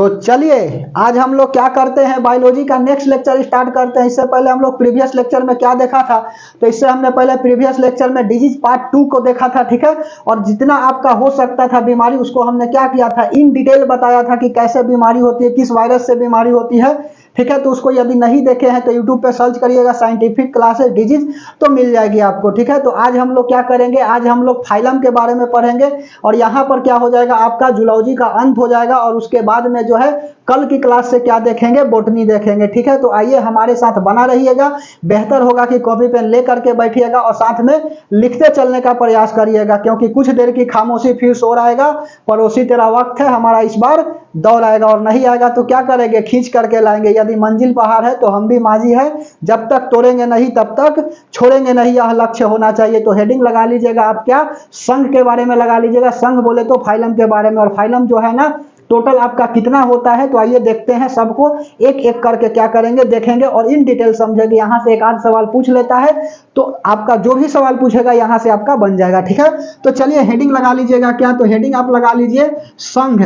तो चलिए आज हम लोग क्या करते हैं, बायोलॉजी का नेक्स्ट लेक्चर स्टार्ट करते हैं। इससे पहले हम लोग प्रीवियस लेक्चर में क्या देखा था, तो इससे हमने पहले प्रीवियस लेक्चर में डिजीज पार्ट 2 को देखा था, ठीक है। और जितना आपका हो सकता था बीमारी उसको हमने क्या किया था, इन डिटेल बताया था कि कैसे बीमारी होती है, किस वायरस से बीमारी होती है, ठीक है। तो उसको यदि नहीं देखे हैं तो यूट्यूब पे सर्च करिएगा साइंटिफिक क्लासेस डिजीज, तो मिल जाएगी आपको, ठीक है। तो आज हम लोग क्या करेंगे, आज हम लोग फाइलम के बारे में पढ़ेंगे और यहाँ पर क्या हो जाएगा, आपका जूलॉजी का अंत हो जाएगा और उसके बाद में जो है कल की क्लास से क्या देखेंगे, बॉटनी देखेंगे, ठीक है। तो आइए हमारे साथ बना रहिएगा, बेहतर होगा कि कॉपी पेन ले करके बैठिएगा और साथ में लिखते चलने का प्रयास करिएगा, क्योंकि कुछ देर की खामोशी फिर सो आएगा, पड़ोसी तेरा वक्त है, हमारा इस बार दौड़ आएगा और नहीं आएगा तो क्या करेंगे, खींच करके लाएंगे। यदि मंजिल पहाड़ है तो हम भी माझी है, जब तक तोड़ेंगे नहीं तब तक छोड़ेंगे नहीं, यह लक्ष्य होना चाहिए। तो हेडिंग लगा लीजिएगा आप, क्या संघ के बारे में लगा लीजिएगा, संघ बोले तो फाइलम के बारे में। और फाइलम जो है ना टोटल आपका कितना होता है, तो आइए देखते हैं, सबको एक एक करके क्या करेंगे देखेंगे और इन डिटेल समझेंगे। यहाँ से एक आध सवाल पूछ लेता है तो आपका जो भी सवाल पूछेगा यहाँ से आपका बन जाएगा, ठीक है। तो चलिए हेडिंग लगा लीजिएगा, क्या, तो हेडिंग आप लगा लीजिए संघ।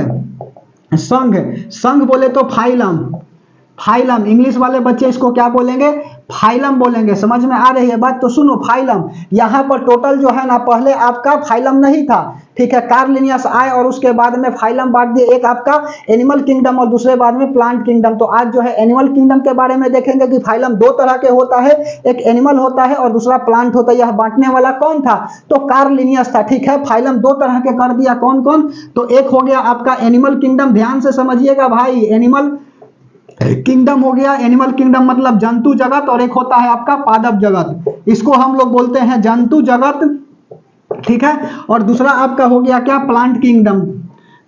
संघ, संघ बोले तो फाइलम, फाइलम इंग्लिश वाले बच्चे इसको क्या बोलेंगे, फाइलम बोलेंगे। समझ में आ रही है बात, तो सुनो फाइलम, यहाँ पर टोटल जो है ना, पहले आपका फाइलम नहीं था, ठीक है, कार्लिनियस आए और उसके बाद में फाइलम बांट दिए, एक आपका एनिमल किंगडम और दूसरे बाद में प्लांट किंगडम। तो आज जो है एनिमल किंगडम के बारे में देखेंगे कि फाइलम दो तरह के होता है, एक एनिमल होता है और दूसरा प्लांट होता है। यह बांटने वाला कौन था, तो कार्लिनियस था, ठीक है। फाइलम दो तरह के कर दिया, कौन कौन, तो एक हो गया आपका एनिमल किंगडम, ध्यान से समझिएगा भाई, एनिमल किंगडम हो गया, एनिमल किंगडम मतलब जंतु जगत, और एक होता है आपका पादप जगत, इसको हम लोग बोलते हैं जंतु जगत, ठीक है। और दूसरा आपका हो गया क्या, plant kingdom.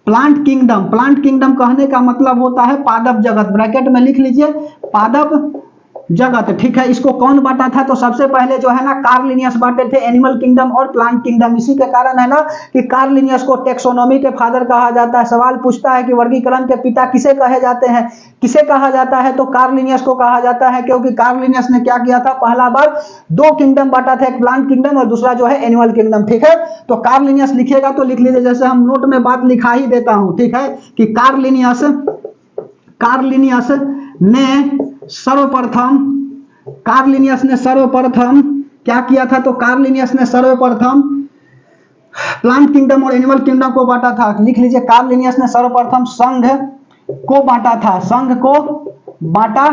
Plant kingdom, plant kingdom कहने का मतलब होता है पादप जगत, ब्रैकेट में लिख लीजिए पादप जगत, ठीक है। इसको कौन बांटा था, तो सबसे पहले जो है ना कार्लिनियस बांटे थे एनिमल किंगडम और प्लांट किंगडम। इसी के कारण है ना कि कार्लिनियस को टेक्सोनोमी के फादर कहा जाता है। सवाल पूछता है कि वर्गीकरण के पिता किसे कहे जाते हैं, किसे कहा जाता है, तो कार्लिनियस को कहा जाता है, क्योंकि कार्लिनियस ने क्या किया था, पहला बार दो किंगडम बांटा था, एक प्लांट किंगडम और दूसरा जो है एनिमल किंगडम, ठीक है। तो कार्लिनियस लिखिएगा तो लिख लीजिए, जैसे हम नोट में बात लिखा ही देता हूं, ठीक है, कि कार्लिनियस, कार्लिनियस ने सर्वप्रथम, कार्लिनियस ने सर्वप्रथम क्या किया था, तो कार्लिनियस ने सर्वप्रथम प्लांट किंगडम और एनिमल किंगडम को बांटा था। लिख लीजिए कार्लिनियस ने सर्वप्रथम संघ को बांटा था, संघ को बांटा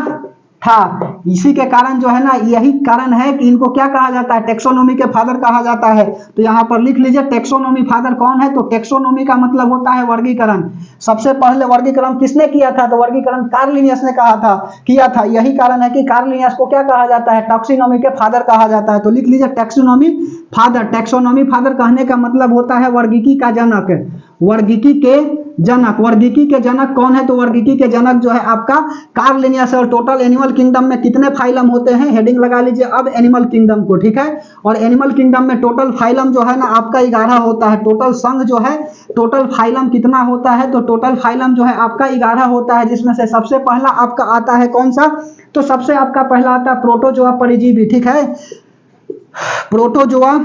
था। इसी के कारण जो है ना, यही कारण है कि इनको क्या कहा जाता है, टेक्सोनोमी के फादर कहा जाता है। तो यहां पर लिख लीजिए टेक्सोनोमी फादर कौन है, तो टेक्सोनोमी का मतलब होता है वर्गीकरण। सबसे पहले वर्गीकरण किसने किया था, तो वर्गीकरण कार्लिनियस ने कहा था, किया था। यही कारण है कि कार्लिनियस को क्या कहा जाता है, टैक्सोनोमी के फादर कहा जाता है। तो लिख लीजिए टैक्सोनोमी फादर। टैक्सोनोमी फादर कहने का मतलब होता है वर्गीकी का जनक, वर्गीकी के जनक। वर्गीकी के जनक कौन है, तो वर्गीकी के जनक जो है आपका कार्लिनियस है। और टोटल एनिमल किंगडम में कितने फाइलम होते हैं, हेडिंग लगा लीजिए अब एनिमल किंगडम को, ठीक है। और एनिमल किंगडम में टोटल फाइलम जो है ना आपका 11 होता है। टोटल संघ जो है, टोटल फाइलम कितना होता है, तो टोटल फाइलम जो है आपका 11 होता है, जिसमें से सबसे पहला आपका आता है कौन सा, तो सबसे आपका पहला आता है प्रोटोजोआ परजीवी, ठीक है, प्रोटोजोआ,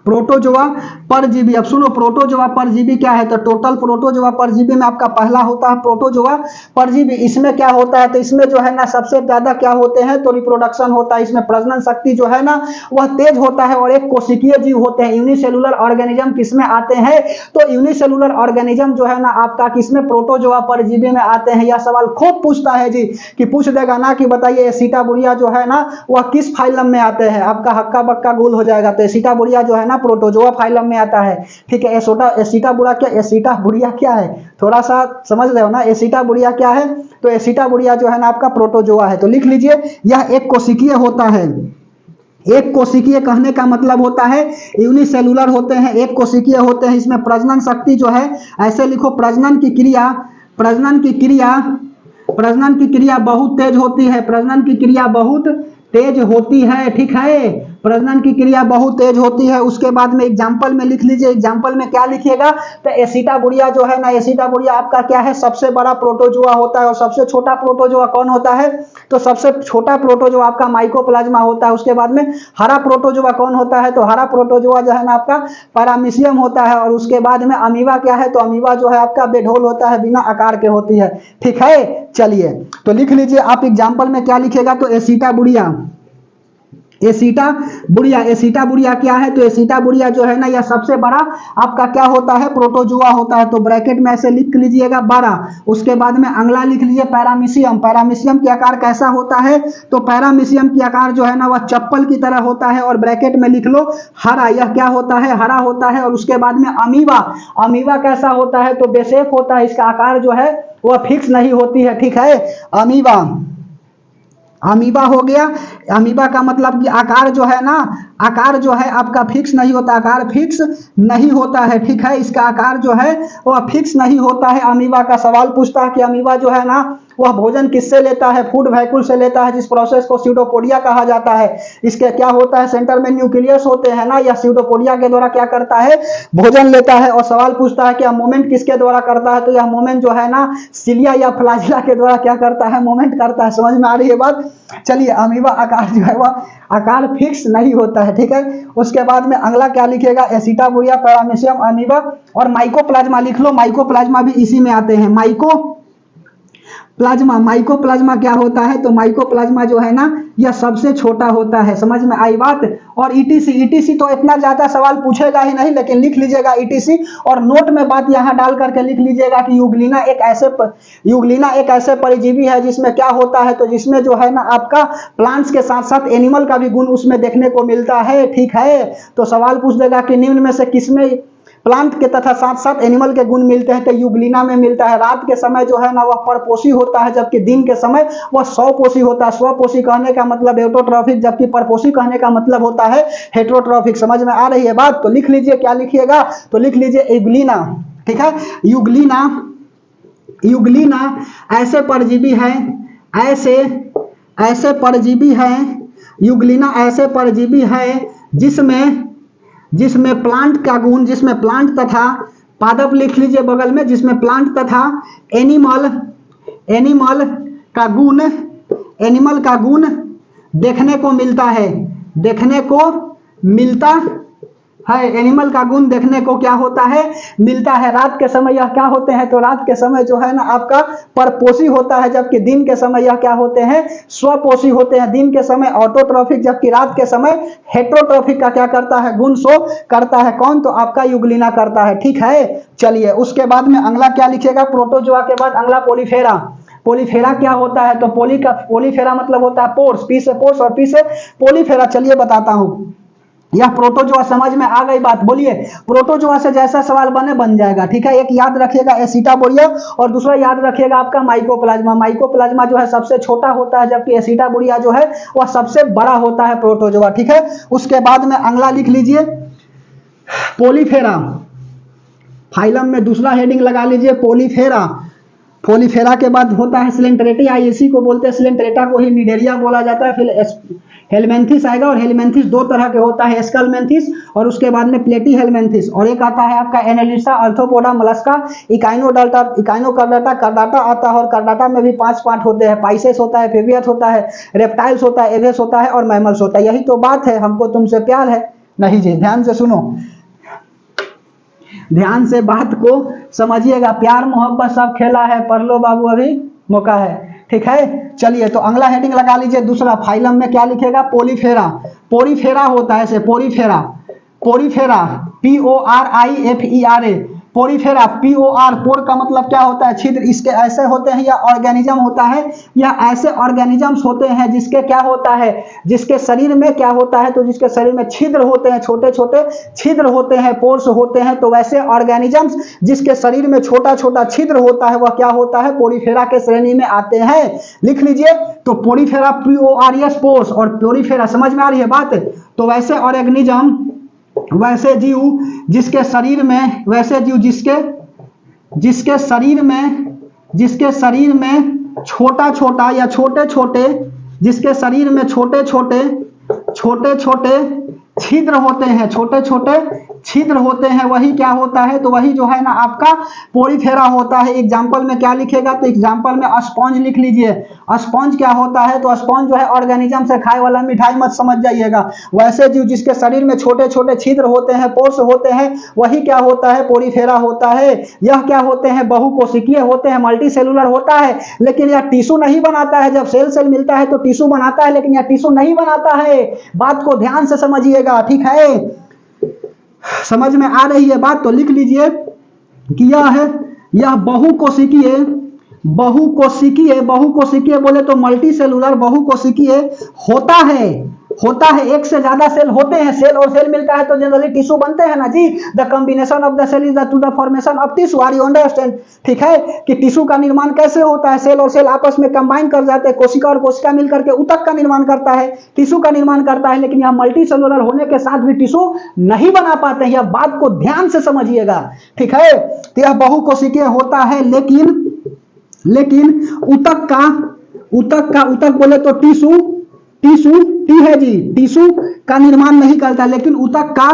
प्रोटोजोआ परजीवी। अब सुनो प्रोटोजोआ परजीवी क्या है, तो टोटल प्रोटोजोआ परजीवी में आपका पहला होता है प्रोटोजोआ परजीवी। इसमें क्या होता है, तो इसमें जो है ना सबसे ज्यादा क्या होते हैं, तो रिप्रोडक्शन होता है, इसमें प्रजनन शक्ति जो है ना वह तेज होता है और एक कोशिकीय जीव होते हैं। यूनिसेलुलर ऑर्गेनिज्म किसमें आते हैं, तो यूनिसेलुलर ऑर्गेनिज्म जो है ना आपका किसमें, प्रोटोजोआ परजीवी में आते हैं। यह सवाल खूब पूछता है जी, कि पूछ देगा ना कि बताइए एसिटाबुरिया जो है ना वह किस फाइलम में आते हैं, आपका हक्का बक्का गोल हो जाएगा। तो एसिटाबुरिया जो है ना प्रोटोजोआ फाइलम में आता है, ठीक है। एसिटाबुरा क्या, एसिटाबुरिया क्या है, थोड़ा सा समझ रहे हो ना, एसिटाबुरिया क्या है, तो एसिटाबुरिया जो है ना आपका प्रोटोजोआ है। तो लिख लीजिए यह एक कोशिकीय होता है। एक कोशिकीय कहने का मतलब होता है यूनिसेलुलर होते हैं, एक कोशिकीय होते हैं। इसमें प्रजनन शक्ति जो है, ऐसे लिखो प्रजनन की क्रिया, प्रजनन की क्रिया, प्रजनन की क्रिया बहुत तेज होती है, प्रजनन की क्रिया बहुत तेज होती है, ठीक है। प्रजनन की क्रिया बहुत तेज होती है। उसके बाद में एग्जाम्पल में लिख लीजिए, एग्जाम्पल में क्या लिखिएगा, तो एसिटाबुरिया जो है ना, एसिटाबुरिया आपका क्या है, सबसे बड़ा प्रोटोजोआ होता है। और सबसे छोटा प्रोटोजोआ कौन होता है, तो सबसे छोटा प्रोटोजोआ आपका माइकोप्लाज्मा होता है। उसके बाद में हरा प्रोटोजोआ कौन होता है, तो हरा प्रोटोजोआ जो है ना आपका पैरामीशियम होता है। और उसके बाद में अमीबा क्या है, तो अमीबा जो है आपका बेढोल होता है, बिना आकार के होती है। ठीक है, चलिए तो लिख लीजिए आप एग्जाम्पल में क्या लिखेगा, तो एसिटाबुरिया, एसिटाबुरिया, एसिटाबुरिया क्या है, तो एसिटाबुरिया जो है ना यह सबसे बड़ा आपका क्या होता है, प्रोटोजोआ होता है। तो ब्रैकेट में ऐसे लिख लीजिएगा 12। उसके बाद में अगला लिख लीजिए पैरामीशियम। पैरामीशियम की आकार कैसा होता है, तो पैरामीशियम की आकार जो है ना वह चप्पल की तरह होता है। और ब्रैकेट में लिख लो हरा, यह क्या होता है, हरा होता है। और उसके बाद में अमीबा, अमीबा कैसा होता है, तो बेशेप होता है, इसका आकार जो है वह फिक्स नहीं होती है। ठीक है, अमीबा, अमीबा हो गया। अमीबा का मतलब कि आकार जो है ना, आकार जो है आपका फिक्स नहीं होता, आकार फिक्स नहीं होता है। ठीक है, इसका आकार जो है वह फिक्स नहीं होता है। अमीबा का सवाल पूछता है कि अमीबा जो है ना वह भोजन किससे लेता है, फूड वैक्यूल से लेता है, जिस प्रोसेस को स्यूडोपोडिया कहा जाता है। इसके क्या होता है, सेंटर में न्यूक्लियस होते हैं ना, यह स्यूडोपोडिया के द्वारा क्या करता है, भोजन लेता है। और सवाल पूछता है कि यह मूवमेंट किसके द्वारा करता है, तो यह मूवमेंट जो है ना सिलिया या फ्लाजिला के द्वारा क्या करता है, मूवमेंट करता है। समझ में आ रही है बात। चलिए, अमीबा आकार जो है वह आकार फिक्स नहीं होता है। ठीक है, उसके बाद में अगला क्या लिखेगा, एसिटाबुरिया, पैरामीशियम, अमीबा और माइकोप्लाज्मा लिख लो। माइकोप्लाज्मा भी इसी में आते हैं। माइकोप्लाज्मा, माइकोप्लाज्मा क्या होता है, तो माइकोप्लाज्मा जो है ना यह सबसे छोटा होता है। समझ में आई बात। और ईटीसी, ईटीसी तो इतना ज्यादा सवाल पूछेगा ही नहीं, लेकिन लिख लीजिएगा ईटीसी। और नोट में बात यहां डाल करके लिख लीजिएगा कि यूग्लिना एक ऐसे परिजीवी है जिसमें क्या होता है, तो जिसमें जो है ना आपका प्लांट्स के साथ साथ एनिमल का भी गुण उसमें देखने को मिलता है। ठीक है, तो सवाल पूछ देगा कि निम्न में से किसमें प्लांट के तथा साथ साथ एनिमल के गुण मिलते हैं, तो यूग्लिना में मिलता है। रात के समय जो है ना वह परपोषी होता है, जबकि दिन के समय वह स्वपोषी होता है। स्वपोषी कहने का मतलब हेटरोट्रॉफिक, जबकि परपोषी कहने का मतलब होता है हेटरोट्रॉफिक। समझ में आ रही है बात। तो लिख लीजिए, क्या लिखिएगा, तो लिख लीजिए यूग्लिना। ठीक है, यूग्लिना, यूग्लिना ऐसे परजीवी हैं, ऐसे परजीवी हैं, यूग्लिना ऐसे परजीवी है जिसमें प्लांट का गुण, जिसमें प्लांट तथा पादप लिख लीजिए बगल में, जिसमें प्लांट तथा एनिमल का गुण देखने को मिलता है, देखने को मिलता है। एनिमल का गुण देखने को क्या होता है, मिलता है। रात के समय यह क्या होते हैं, तो रात के समय जो है ना आपका परपोषी होता है, जबकि दिन के समय यह क्या होते हैं, स्वपोषी होते हैं। दिन के समय ऑटोट्रॉफिक, जबकि रात के समय हेटरोट्रॉफिक का क्या करता है, गुण शो करता है। कौन, तो आपका यूग्लिना करता है। ठीक है, चलिए उसके बाद में अगला क्या लिखेगा, प्रोटोजोआ के बाद अगला पोलीफेरा। पोलीफेरा क्या होता है, तो पोलीफेरा मतलब होता है पोर्स, पी से पोर्स और पी से पोलीफेरा। चलिए बताता हूं, यह प्रोटोजोआ समझ में आ गई बात, बोलिए। प्रोटोजोआ से जैसा सवाल बन जाएगा। ठीक है, एक याद रखिएगा एसिटाबुरिया और दूसरा याद रखिएगा आपका माइकोप्लाज्मा। माइकोप्लाज्मा जो है सबसे छोटा होता है, जबकि एसिटाबुरिया जो है वह सबसे बड़ा होता है प्रोटोजोआ। ठीक है, उसके बाद में अगला लिख लीजिए पोलीफेरा। फाइलम में दूसरा हेडिंग लगा लीजिए पोलीफेरा। पोलीफेरा के बाद होता है सिलेंट्रेटा, इसी को बोलते हैं, सिलेंट्रेटा को ही निडेरिया बोला जाता है। फिर हेलमेंथिस आएगा, और हेलमेंथिस दो तरह के होता है, एस्कलमेंथिस और उसके बाद में प्लेटी हेलमेंथिस। और एक आता है आपका एनालिसा, अर्थोपोडा, मलस्का, इकाइनोकर्डाटा, करडाटा आता है। और करडाटा में भी 5 पार्ट होते हैं, पाइसेस होता है, फेवियस होता है, रेप्टाइल्स होता है, एवेस होता है और मैमल्स होता है। यही तो बात है, हमको तुमसे प्यार है। नहीं जी, ध्यान से सुनो, ध्यान से बात को समझिएगा। प्यार मोहब्बत सब खेला है, पढ़ लो बाबू, अभी मौका है। ठीक है, चलिए तो अगला हेडिंग लगा लीजिए दूसरा। फाइलम में क्या लिखेगा, पोलीफेरा। पोरीफेरा होता है ऐसे, Porifera, Porifera, PORIFERA, Porifera, POR, पोर का मतलब क्या होता है, छिद्र। इसके ऐसे होते हैं, या ऑर्गेनिज्म होता है, या ऐसे ऑर्गेनिजम्स होते हैं जिसके क्या होता है, जिसके शरीर में क्या होता है, तो जिसके शरीर में छिद्र होते हैं, छोटे छोटे छिद्र होते हैं, पोर्स होते हैं। तो वैसे ऑर्गेनिजम्स जिसके शरीर में छोटा छोटा छिद्र होता है, वह क्या होता है, पोरीफेरा के श्रेणी में आते हैं। लिख लीजिए, तो पोरीफेरा, PORS, पोर्स, और पोरीफेरा। समझ में आ रही है बात। तो वैसे ऑर्गेनिज्म, वैसे जीव जिसके शरीर में, वैसे जीव जिसके शरीर में छोटा छोटा या छोटे छोटे, जिसके शरीर में छोटे छोटे छोटे छोटे छिद्र होते हैं, छोटे छोटे छिद्र होते हैं, वही क्या होता है, तो वही जो है ना आपका पोरीफेरा होता है। एग्जाम्पल में क्या लिखेगा, तो एग्जाम्पल में स्पॉन्ज लिख लीजिए। स्पॉन्ज क्या होता है, तो स्पॉन्ज जो है ऑर्गेनिज्म से खाए वाला, मिठाई मत समझ जाइएगा। वैसे जीव जिसके शरीर में छोटे छोटे छिद्र होते हैं, पोर्स होते हैं, वही क्या होता है, पोरीफेरा होता है। यह क्या होते हैं, बहुकोशिकीय होते हैं, मल्टी सेलुलर होता है, लेकिन यह टिश्यू नहीं बनाता है। जब सेल सेल मिलता है तो टिश्यू बनाता है, लेकिन यह टिश्यू नहीं बनाता है। बात को ध्यान से समझिएगा, ठीक है। समझ में आ रही है बात, तो लिख लीजिए कि यह बहुकोशिकीय, बहुकोशिकीय, बहुकोशिकीय बोले तो मल्टी सेलुलर, बहुकोशिकीय होता है। एक से ज्यादा सेल होते हैं, सेल और सेल मिलता है तो जनरली टिश्यू बनते हैं ना जी। The combination of the cell is to the formation of tissue, are you understand, ठीक है। कि टिश्यू का निर्माण कैसे होता है, सेल और सेल आपस में कंबाइन कर जाते हैं, कोशिका और कोशिका मिलकर के ऊतक का निर्माण करता है, टिश्यू का निर्माण करता है। लेकिन यह मल्टी सेलुलर होने के साथ भी टिश्यू नहीं बना पाते हैं, यह बात को ध्यान से समझिएगा, ठीक है। तो यह बहुकोशिकीय होता है, लेकिन ऊतक बोले तो टिश्यू टी है जी, टिश्यू का निर्माण नहीं करता, लेकिन ऊतक का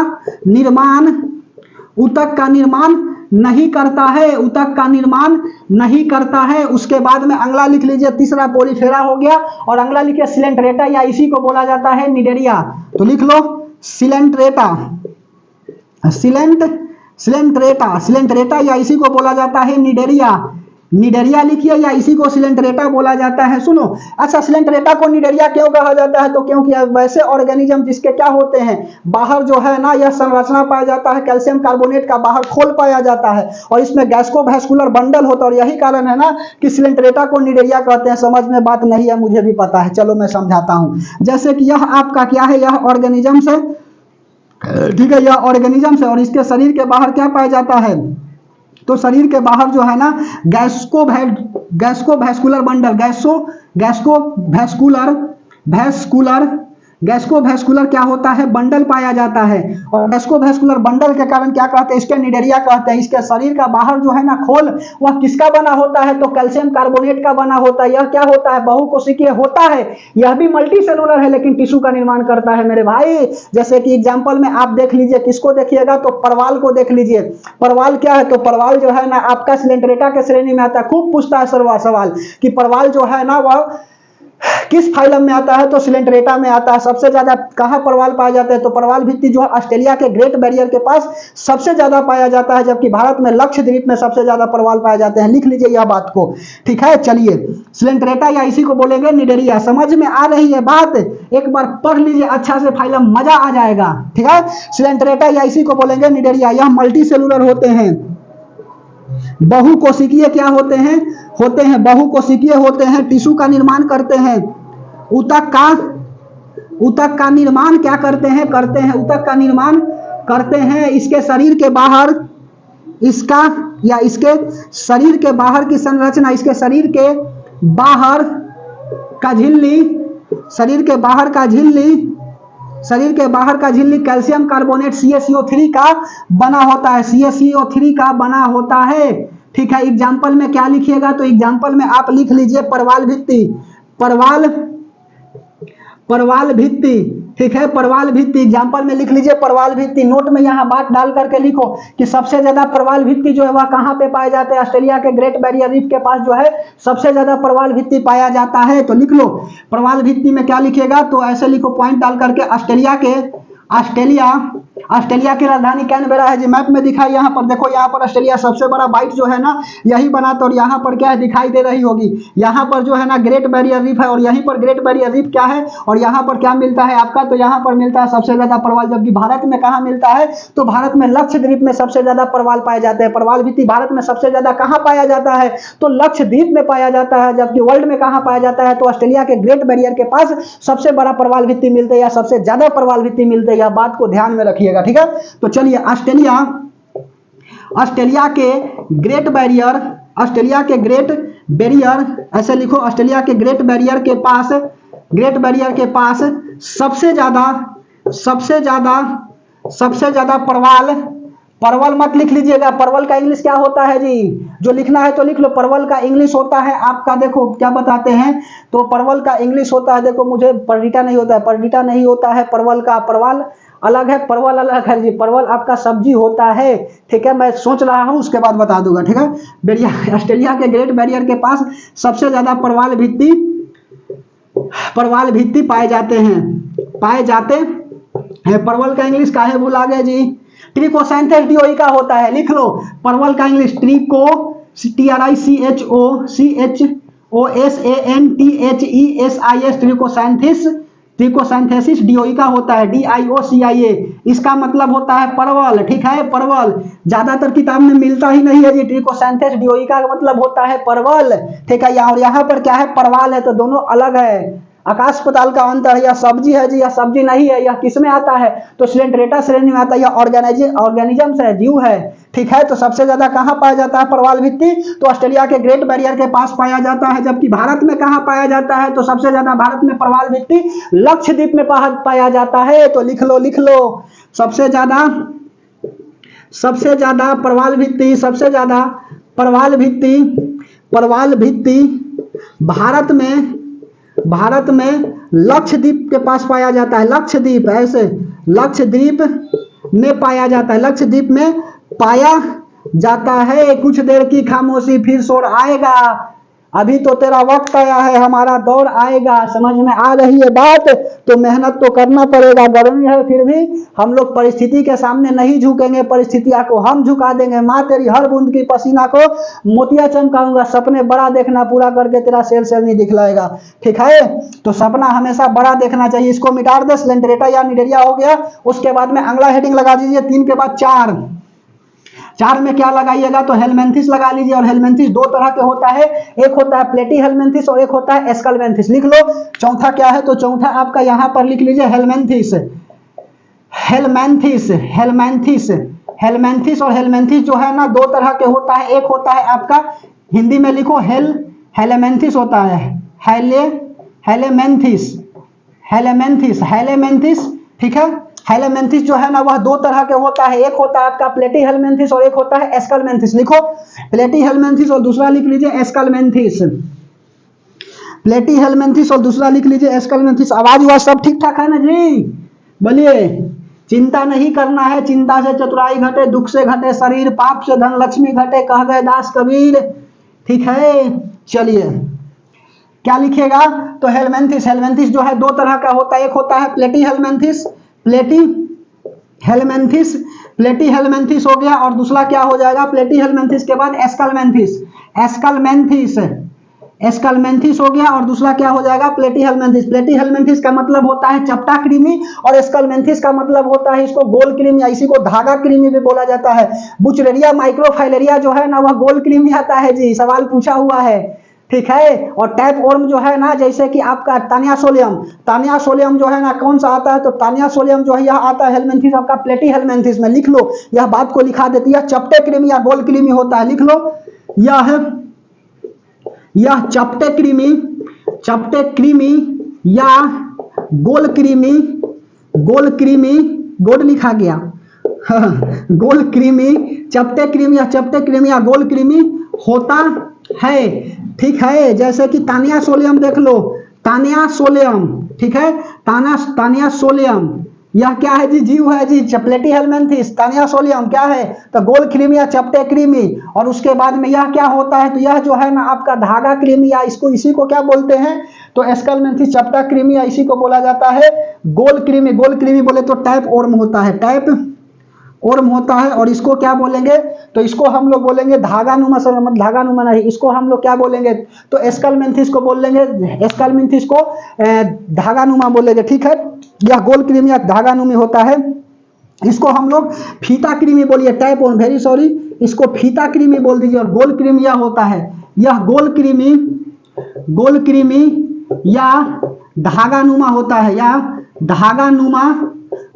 निर्माण नहीं करता है, ऊतक का निर्माण नहीं करता है। उसके बाद में अगला लिख लीजिए, तीसरा पोरीफेरा हो गया, और अगला लिखिए सिलेंट्रेटा, या इसी को बोला जाता है निडेरिया। तो लिख लो सिलेंट्रेटा, सिलेंट्रेटा या इसी को बोला जाता है निडेरिया लिखिए, या इसी को सिलेंट्रेटा बोला जाता है। सुनो, अच्छा सिलेंट्रेटा को निडेरिया क्यों कहा जाता है, तो क्योंकि वैसे ऑर्गेनिज्म जिसके क्या होते हैं, बाहर जो है ना यह संरचना पाया जाता है, कैल्शियम कार्बोनेट का बाहर खोल पाया जाता है, और इसमें गैस्ट्रोवैस्कुलर बंडल होता है, और यही कारण है ना कि सिलेंट्रेटा को निडेरिया कहते हैं। समझ में बात नहीं है, मुझे भी पता है, चलो मैं समझाता हूँ। जैसे कि यह आपका क्या है, यह ऑर्गेनिज्म से, ठीक है, यह ऑर्गेनिज्म से, और इसके शरीर के बाहर क्या पाया जाता है, तो शरीर के बाहर जो है ना गैस्ट्रोवैस्कुलर बंडल, गैस्ट्रोवैस्कुलर क्या होता है, बंडल पाया जाता है। और गैस्ट्रोवैस्कुलर बंडल के कारण क्या कहते हैं, इसके निडेरिया कहते हैं। इसके शरीर का बाहर जो है ना खोल, वह किसका बना होता है, तो कैल्शियम कार्बोनेट का बना होता है। यह क्या होता है, बहुकोशिकीय होता है। यह भी मल्टी सेलुलर है, लेकिन टिश्यू का निर्माण करता है मेरे भाई। जैसे कि एग्जाम्पल में आप देख लीजिए, किसको देखिएगा, तो परवाल को देख लीजिए। परवाल क्या है, तो परवाल जो है ना आपका सिलेंट्रेटा के श्रेणी में आता है। खूब पूछता है सवाल कि परवाल जो है ना वह किस फाइलम में आता है, तो सिलेंट्रेटा में आता है। सबसे ज्यादा कहाँ परवाल पाया जाता है, तो परवाल भित्ति जो है ऑस्ट्रेलिया के ग्रेट बैरियर के पास सबसे ज्यादा पाया जाता है, जबकि भारत में लक्षद्वीप में सबसे ज्यादा परवाल पाए जाते हैं। लिख लीजिए यह बात को, ठीक है। चलिए सिलेंट्रेटा या इसी को बोलेंगे निडेरिया। समझ में आ रही है बात, एक बार पढ़ लीजिए अच्छा से, फाइलम मजा आ जाएगा, ठीक है। सिलेंट्रेटा या इसी को बोलेंगे निडेरिया। यह मल्टी सेलुलर होते हैं, बहुकोशिकीय क्या होते हैं बहुकोशिकीय होते हैं, टिश्यू का निर्माण करते हैं, ऊतक का निर्माण क्या करते हैं, ऊतक का निर्माण करते हैं। इसके शरीर के बाहर, इसका या इसके शरीर के बाहर की संरचना, इसके शरीर के बाहर का झिल्ली, शरीर के बाहर का झिल्ली कैल्शियम कार्बोनेट CaCO3 का बना होता है, CaCO3 का बना होता है, ठीक है। एग्जाम्पल में क्या लिखिएगा, तो एग्जाम्पल में आप लिख लीजिए परवाल भित्ति, ठीक है। परवाल भित्ति एग्जाम्पल में लिख लीजिए, परवाल भित्ति। नोट में यहाँ बात डाल करके लिखो कि सबसे ज्यादा परवाल भित्ति जो है वह कहाँ पे पाए जाते हैं, ऑस्ट्रेलिया के ग्रेट बैरियर रीफ के पास जो है सबसे ज्यादा परवाल भित्ति पाया जाता है। तो लिख लो परवाल भित्ति में क्या लिखेगा, तो ऐसे लिखो पॉइंट डाल करके, ऑस्ट्रेलिया की राजधानी कैनबेरा है जी। मैप में दिखाई, यहाँ पर देखो, यहाँ पर ऑस्ट्रेलिया सबसे बड़ा बाइट जो है ना यही बना, तो और यहाँ पर क्या है दिखाई दे रही होगी, यहाँ पर जो है ना ग्रेट बैरियर रीफ है, और यहीं पर ग्रेट बैरियर रीफ क्या है, और यहाँ पर क्या मिलता है आपका, तो यहाँ पर मिलता है सबसे ज्यादा परवाल। जबकि भारत में कहाँ मिलता है, तो भारत में लक्षद्वीप में सबसे ज्यादा परवाल पाए जाते हैं। परवाल भित्ति भारत में सबसे ज्यादा कहाँ पाया जाता है, तो लक्षद्वीप में पाया जाता है। जबकि वर्ल्ड में कहाँ पाया जाता है, तो ऑस्ट्रेलिया के ग्रेट बैरियर के पास सबसे बड़ा परवाल भित्ति मिलते हैं, या सबसे ज्यादा परवाल भित्ति मिलते हैं। यह बात को ध्यान में रखिएगा, ठीक है। तो चलिए ऑस्ट्रेलिया के ग्रेट बैरियर, ऐसे लिखो, ऑस्ट्रेलिया के ग्रेट बैरियर के पास सबसे ज्यादा परवल मत लिख लीजिएगा, परवल का इंग्लिश क्या होता है जी, जो लिखना है तो लिख लो। परवल का इंग्लिश होता है आपका, देखो क्या बताते हैं, तो परवल का इंग्लिश होता है, देखो मुझे परडिटा नहीं होता है, परडिटा नहीं होता है परवल का, परवल अलग है, परवल अलग है जी। परवल आपका सब्जी होता है, ठीक है, मैं सोच रहा हूं उसके बाद बता दूंगा, ठीक है। बैरिया ऑस्ट्रेलिया के ग्रेट बैरियर के पास सबसे ज्यादा परवल भित्ति पाए जाते हैं। परवल का इंग्लिश काहे भूला गए जी, ट्रिकोसैंथेस डियोइका होता है, लिख लो। परवल का इंग्लिश ट्रिकोसैंथेसिस डियोइका होता है, DIOCIA। इसका मतलब होता है परवल, ठीक है, परवल। ज्यादातर किताब में मिलता ही नहीं है जी, ट्रिकोसैंथेस डियोइका का मतलब होता है परवल, ठीक है। और यहाँ पर क्या है, परवाल है, तो दोनों अलग है, आकाश पताल का अंतर है। यह सब्जी है जी, यह सब्जी नहीं है। यह किस में आता है, तो सिलेंड्रेटा श्रेणी में आता है। यह ऑर्गेनिजम्स है, जीव है, ठीक है। तो सबसे ज्यादा कहाँ पाया जाता है परवाल भित्ति, तो ऑस्ट्रेलिया के ग्रेट बैरियर के पास पाया जाता है। जबकि भारत में कहाँ पाया जाता है, तो सबसे ज्यादा भारत में परवाल भित्ति लक्षद्वीप में पाया जाता है। तो लिख लो सबसे ज्यादा परवाल भित्ति भारत में लक्षद्वीप के पास पाया जाता है। लक्षद्वीप में पाया जाता है। कुछ देर की खामोशी, फिर शोर आएगा। अभी तो तेरा वक्त आया है, हमारा दौर आएगा। समझ में आ रही है बात, तो मेहनत तो करना पड़ेगा। गर्मी है फिर भी हम लोग परिस्थिति के सामने नहीं झुकेंगे, परिस्थितियां को हम झुका देंगे। माँ तेरी हर बूंद की पसीना को मोतिया चमकाऊंगा। सपने बड़ा देखना, पूरा करके तेरा सेल नहीं दिखलाएगा, ठीक है। तो सपना हमेशा बड़ा देखना चाहिए। इसको मिटा दे, सिलेंड्रेटा या निडेरिया हो गया। उसके बाद में अगला हेडिंग लगा दीजिए 3 के बाद 4 में क्या लगाइएगा, तो हेलमेंथिस लगा लीजिए। और हेलमेंथिस दो तरह के होता है, एक होता है प्लेटी हेलमेंथिस और एक होता है एस्कलमेंथिस। लिख लो चौथा क्या है, तो चौथा आपका यहां पर लिख लीजिए हेलमेंथिस और हेलमेंथिस जो है ना, दो तरह के होता है। एक होता है आपका, हिंदी में लिखो हेलेमेंथिस होता है, हेलेमेंथिस, ठीक है। हेलेमेंथिस जो है ना, वह दो तरह के होता है। एक होता है आपका प्लेटी हेलमेंथिस और एक होता है एस्कलमेंथिस। लिखो प्लेटी हेलमेंथिस और दूसरा लिख लीजिए एस्कलमेंथिस। प्लेटी हेलमेंथिस और दूसरा लिख लीजिए एस्कलमेंथिस। आवाज हुआ सब ठीक ठाक है ना जी, बोलिए। चिंता नहीं करना है, चिंता से चतुराई घटे, दुख से घटे शरीर, पाप से धन लक्ष्मी घटे, कह गए दास कबीर, ठीक है। चलिए क्या लिखिएगा, तो हेलमेंथिस जो है दो तरह का होता है। एक होता है प्लेटी हेलमेंथिस हो गया, और दूसरा क्या हो जाएगा, प्लेटी हेलमेंथिस के बाद एस्कलमेंथिस हो गया, और दूसरा क्या हो जाएगा, प्लेटी हेलमेंथिस का मतलब होता है चपटा कृमि, और एस्कलमेंथिस का मतलब होता है इसको गोल कृमि, या इसी को धागा कृमि भी बोला जाता है। बुचलेरिया माइक्रोफाइलेरिया जो है ना, वह गोल कृमि आता है जी, सवाल पूछा हुआ है, ठीक है। और टैप वर्म जो है ना, जैसे कि आपका तानियासोलियम जो है ना, कौन सा आता है, तो तानियासोलियम जो है यह आता है हेलमेंथिस आपका प्लेटी हेलमेंथिस में। लिख लो, यह बात को लिखा देती है, चपटे कृमि या गोल कृमि होता है। लिख लो यह चपटे कृमि या गोल कृमि गोल लिखा गया गोल कृमि, चपटे कृमि या गोल कृमि होता है, ठीक है। जैसे कि तानियासोलियम देख लो, तानियासोलियम, ठीक है, तानियासोलियम यह क्या है जी, जीव है जी। प्लेटी हेलमेंथिस, तानियासोलियम क्या है, तो गोल कृमि या चपटे कृमि। और उसके बाद में यह क्या होता है, तो यह जो है ना आपका धागा कृमि, या इसी को क्या बोलते हैं, तो एस्कलमेंथिस चपटा कृमि, या इसी को बोला जाता है गोल कृमि। गोल कृमि बोले तो टैप वर्म होता है, और इसको क्या बोलेंगे, तो इसको हम लोग बोलेंगे धागानुमा। धागानुमा नहीं, इसको हम लोग क्या बोलेंगे, तो एस्कलमेंथिस को बोलेंगे, एस्कलमेंथिस को धागानुमा बोलेंगे, ठीक है। यह गोल कृमि या धागानुमी होता है। इसको हम लोग फीता कृमि बोलिए, टैप वर्म, वेरी सॉरी, इसको फीता कृमि बोल दीजिए। और गोल कृमि यह होता है, यह गोल कृमि या धागानुमा होता है, या धागानुमा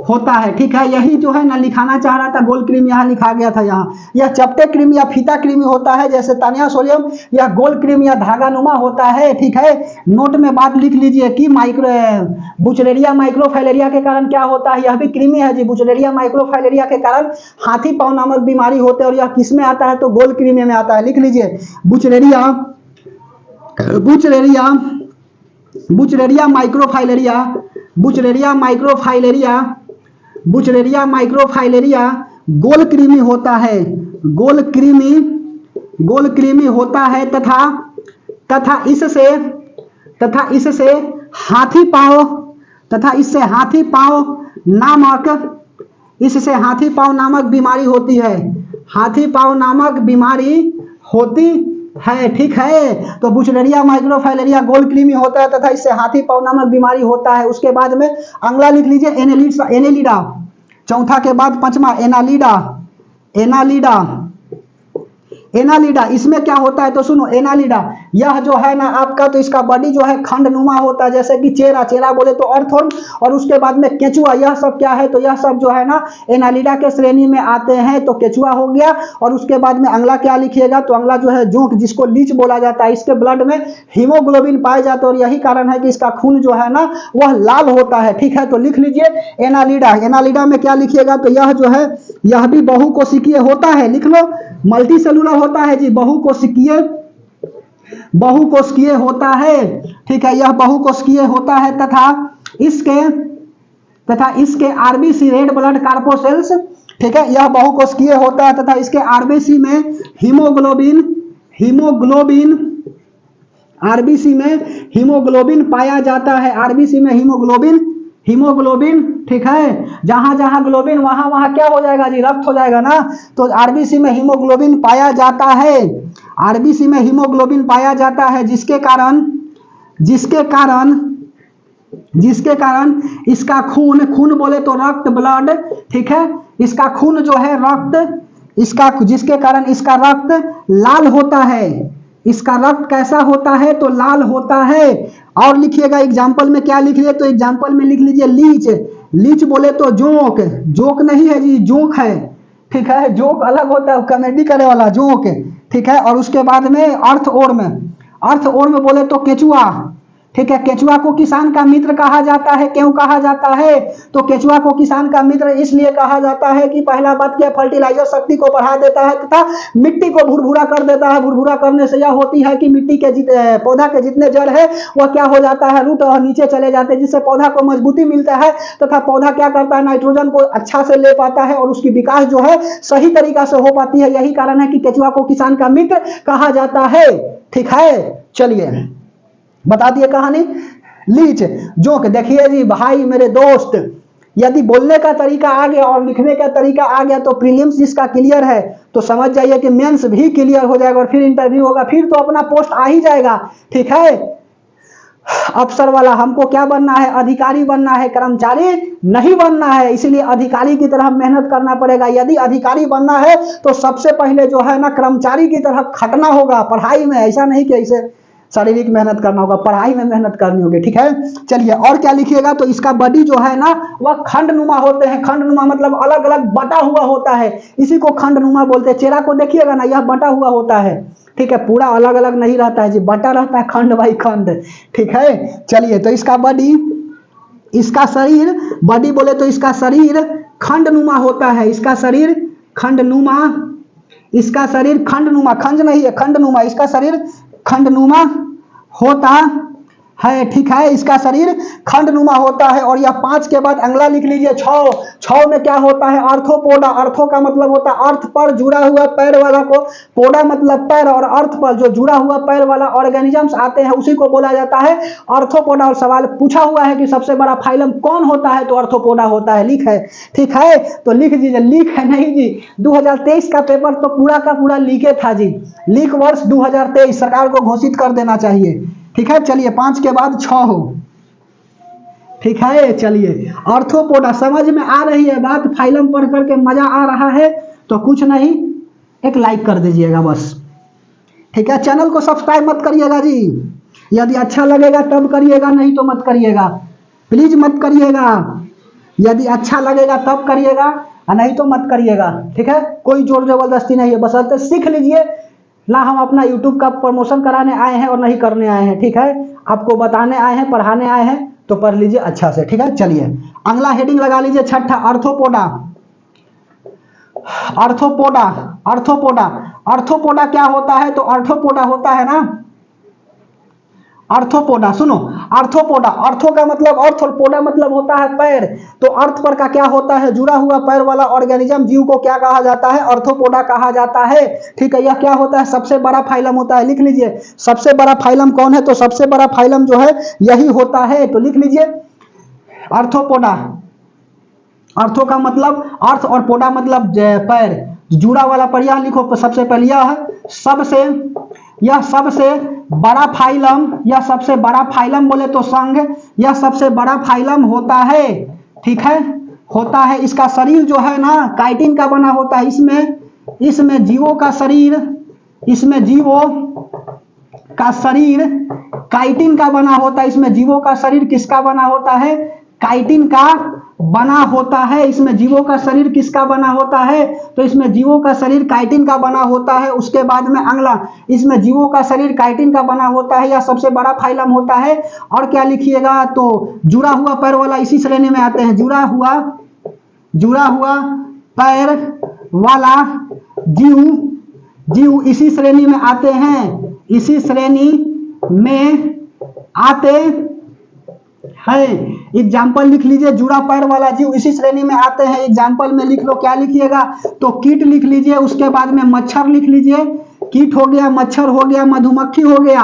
होता है। ठीक है, यही जो है ना लिखाना चाह रहा था, गोल कृमि यहाँ लिखा गया था। यहाँ यह चपटे कृमि या फीता कृमि होता है, जैसे तानिया सोडियम। यह गोल कृमि या धागानुमा होता है। ठीक है, नोट में बात लिख लीजिए कि बुचलेरिया माइक्रोफाइलेरिया के कारण क्या होता है, यह भी कृमि है जी। बुचलेरिया माइक्रोफाइलेरिया के कारण हाथी पांव नामक बीमारी होते हैं, और यह किस में आता है, तो गोल कृमि में आता है। लिख लीजिए बुचलेरिया बुचलेरिया बुचलेरिया माइक्रोफाइलेरिया बुचलेरिया माइक्रोफाइलेरिया बुचलेरिया माइक्रोफाइलेरिया गोल कृमि होता है। गोल कृमि होता है तथा इससे हाथी पांव नामक बीमारी होती है। हाथी पांव नामक बीमारी होती है। ठीक है, तो बुचलेरिया माइक्रोफाइलेरिया गोल कृमि होता है तथा इससे हाथी पांव नामक बीमारी होता है। उसके बाद में अगला लिख लीजिए एनेलिडा। चौथा के बाद पांचवा एनालिडा। इसमें क्या होता है, तो सुनो, एनालिडा यह जो है ना आपका, तो इसका बॉडी जो है खंडनुमा होता है, जैसे कि चेरा बोले तो अर्थवर्म, और उसके बाद में केचुआ। यह सब क्या है, तो यह सब जो है ना एनालिडा के श्रेणी में आते हैं। तो केचुआ हो गया, और उसके बाद में अगला क्या लिखिएगा, तो अगला जो है जोंक, जिसको लीच बोला जाता है। इसके ब्लड में हीमोग्लोबिन पाए जाते हैं, और यही कारण है कि इसका खून जो है ना वह लाल होता है। ठीक है, तो लिख लीजिए एनालिडा में क्या लिखिएगा, तो यह जो है यह भी बहुकोशिकीय होता है। लिख लो, मल्टी सेलुलर होता है जी, बहुकोशिकीय होता है। ठीक है, यह बहुकोशिकीय होता है तथा इसके आरबीसी रेड ब्लड कार्पोसेल्स, ठीक है, यह बहुकोशिकीय होता है तथा इसके आरबीसी में आरबीसी में हीमोग्लोबिन पाया जाता है। आरबीसी में हीमोग्लोबिन, ठीक है, जहां जहां ग्लोबिन वहां वहां क्या हो जाएगा जी, रक्त हो जाएगा ना। तो आरबीसी में हीमोग्लोबिन पाया जाता है। आरबीसी में हीमोग्लोबिन पाया जाता है, जिसके कारण इसका खून बोले तो रक्त, ब्लड, ठीक है, इसका खून जो है रक्त, जिसके कारण इसका रक्त लाल होता है। इसका रक्त कैसा होता है, तो लाल होता है। और लिखिएगा एग्जाम्पल में क्या लिख लीजिए, तो एग्जाम्पल में लिख लीजिए लीच बोले तो जोक नहीं है जी, जोक है। ठीक है, जोक अलग होता है, कॉमेडी करे वाला जोक। ठीक है, और उसके बाद में अर्थवर्म बोले तो केचुआ। ठीक है, केचुआ को किसान का मित्र कहा जाता है। क्यों कहा जाता है, तो केचुआ को किसान का मित्र इसलिए कहा जाता है कि पहला बात क्या, फर्टिलाइजर शक्ति को बढ़ा देता है तथा मिट्टी को भुरभुरा कर देता है। भुरभुरा करने से यह होती है कि मिट्टी के पौधा के जितने जड़ है वह क्या हो जाता है, रूट और नीचे चले जाते हैं, जिससे पौधा को मजबूती मिलता है तथा पौधा क्या करता है, नाइट्रोजन को अच्छा से ले पाता है और उसकी विकास जो है सही तरीका से हो पाती है। यही कारण है कि केचुआ को किसान का मित्र कहा जाता है। ठीक है, चलिए बता दिए कहानी। लीच जोक, देखिए जी भाई मेरे दोस्त, यदि बोलने का तरीका आ गया और लिखने का तरीका आ गया तो प्रीलिम्स जिसका क्लियर है तो समझ जाइए कि मेंस भी क्लियर हो जाएगा, और फिर इंटरव्यू होगा, फिर तो अपना पोस्ट आ ही जाएगा। ठीक है, अफसर वाला हमको क्या बनना है, अधिकारी बनना है, कर्मचारी नहीं बनना है। इसलिए अधिकारी की तरह मेहनत करना पड़ेगा। यदि अधिकारी बनना है तो सबसे पहले जो है ना कर्मचारी की तरह खटना होगा पढ़ाई में। ऐसा नहीं कि ऐसे शारीरिक मेहनत करना होगा, पढ़ाई में मेहनत करनी होगी। ठीक है, चलिए और क्या लिखिएगा, तो इसका बॉडी जो है ना वह खंडनुमा होते हैं। खंडनुमा मतलब अलग अलग बटा हुआ होता है, इसी को खंडनुमा बोलते हैं। चेहरा को देखिएगा ना, यह बटा हुआ होता है। ठीक है, पूरा अलग अलग नहीं रहता है जी, बटा रहता है खंड बाई खंड। ठीक है, चलिए, तो इसका बॉडी, इसका शरीर, बॉडी बोले तो इसका शरीर खंडनुमा होता है। इसका शरीर खंडनुमा, खंड नहीं है, खंडनुमा, इसका शरीर खंडनुमा होता है। ठीक है, इसका शरीर खंडनुमा होता है। और यह 5 के बाद अगला लिख लीजिए 6 में क्या होता है, आर्थ्रोपोडा। आर्थो का मतलब होता है अर्थ पर जुड़ा हुआ पैर वाला को, पोडा मतलब पैर, और अर्थ पर जो जुड़ा हुआ पैर वाला ऑर्गेनिजम्स आते हैं उसी को बोला जाता है आर्थ्रोपोडा। और सवाल पूछा हुआ है कि सबसे बड़ा फाइलम कौन होता है, तो आर्थ्रोपोडा होता है। लिख है, ठीक है, तो लिख दीजिए। लीक है नहीं जी, 2023 का पेपर तो पूरा का पूरा लीके था जी। लीक वर्ष 2023 सरकार को घोषित कर देना चाहिए। ठीक है, चलिए 5 के बाद 6 हो। ठीक है, चलिए आर्थ्रोपोडा समझ में आ रही है बात, फाइलम पढ़ करके मजा आ रहा है तो कुछ नहीं, एक लाइक कर दीजिएगा बस। ठीक है, चैनल को सब्सक्राइब मत करिएगा जी, यदि अच्छा लगेगा तब करिएगा, नहीं तो मत करिएगा, प्लीज मत करिएगा। यदि अच्छा लगेगा तब करिएगा और नहीं तो मत करिएगा, ठीक है। कोई जोर जबरदस्ती नहीं है, बशर्ते सीख लीजिए। ना हम अपना यूट्यूब का प्रमोशन कराने आए हैं और नहीं करने आए हैं, ठीक है। आपको बताने आए हैं, पढ़ाने आए हैं, तो पढ़ लीजिए अच्छा से, ठीक है। चलिए अगला हेडिंग लगा लीजिए, छठा आर्थ्रोपोडा। आर्थ्रोपोडा, आर्थ्रोपोडा, आर्थ्रोपोडा क्या होता है? तो आर्थ्रोपोडा होता है ना, आर्थ्रोपोडा, सुनो, आर्थ्रोपोडा, आर्थो का मतलब अर्थ और पोडा मतलब होता है पैर। तो अर्थ पर का क्या होता है? जुड़ा हुआ पैर वाला ऑर्गेनिज्म, जीव को क्या कहा जाता है? आर्थ्रोपोडा कहा जाता है, ठीक है। यह क्या होता है? सबसे बड़ा फाइलम होता है, लिख लीजिए। सबसे बड़ा फाइलम कौन है? तो सबसे बड़ा फाइलम जो है यही होता है, तो लिख लीजिए आर्थ्रोपोडा। आर्थो का मतलब अर्थ और पोडा मतलब पैर, जुड़ा वाला पर यह लिखो सबसे पहले। यह सबसे बड़ा फाइलम, यह सबसे बड़ा फाइलम बोले तो संघ, यह सबसे बड़ा फाइलम होता है, ठीक है, होता है। इसका शरीर जो है ना काइटिन का बना होता है। इसमें जीवों का शरीर, इसमें जीवों का शरीर काइटिन का बना होता है। इसमें जीवों का शरीर किसका बना होता है? काइटिन का बना होता है। इसमें जीवों का शरीर किसका बना होता है? तो इसमें जीवों का शरीर काइटिन का बना होता है। उसके बाद में अगला, इसमें जीवों का शरीर काइटिन का बना होता है, यह सबसे बड़ा फाइलम होता है। और क्या लिखिएगा? तो जुड़ा हुआ पैर वाला इसी श्रेणी में आते हैं। जुड़ा हुआ पैर वाला जीव इसी श्रेणी में आते हैं, इसी श्रेणी में आते है। एग्जाम्पल लिख लीजिए, जुड़ा पैर वाला जीव इसी श्रेणी में आते हैं। एग्जाम्पल में लिख लो, क्या लिखिएगा? तो कीट लिख लीजिए। उसके बाद में मच्छर लिख लीजिए, कीट हो गया, मच्छर हो गया, मधुमक्खी हो गया।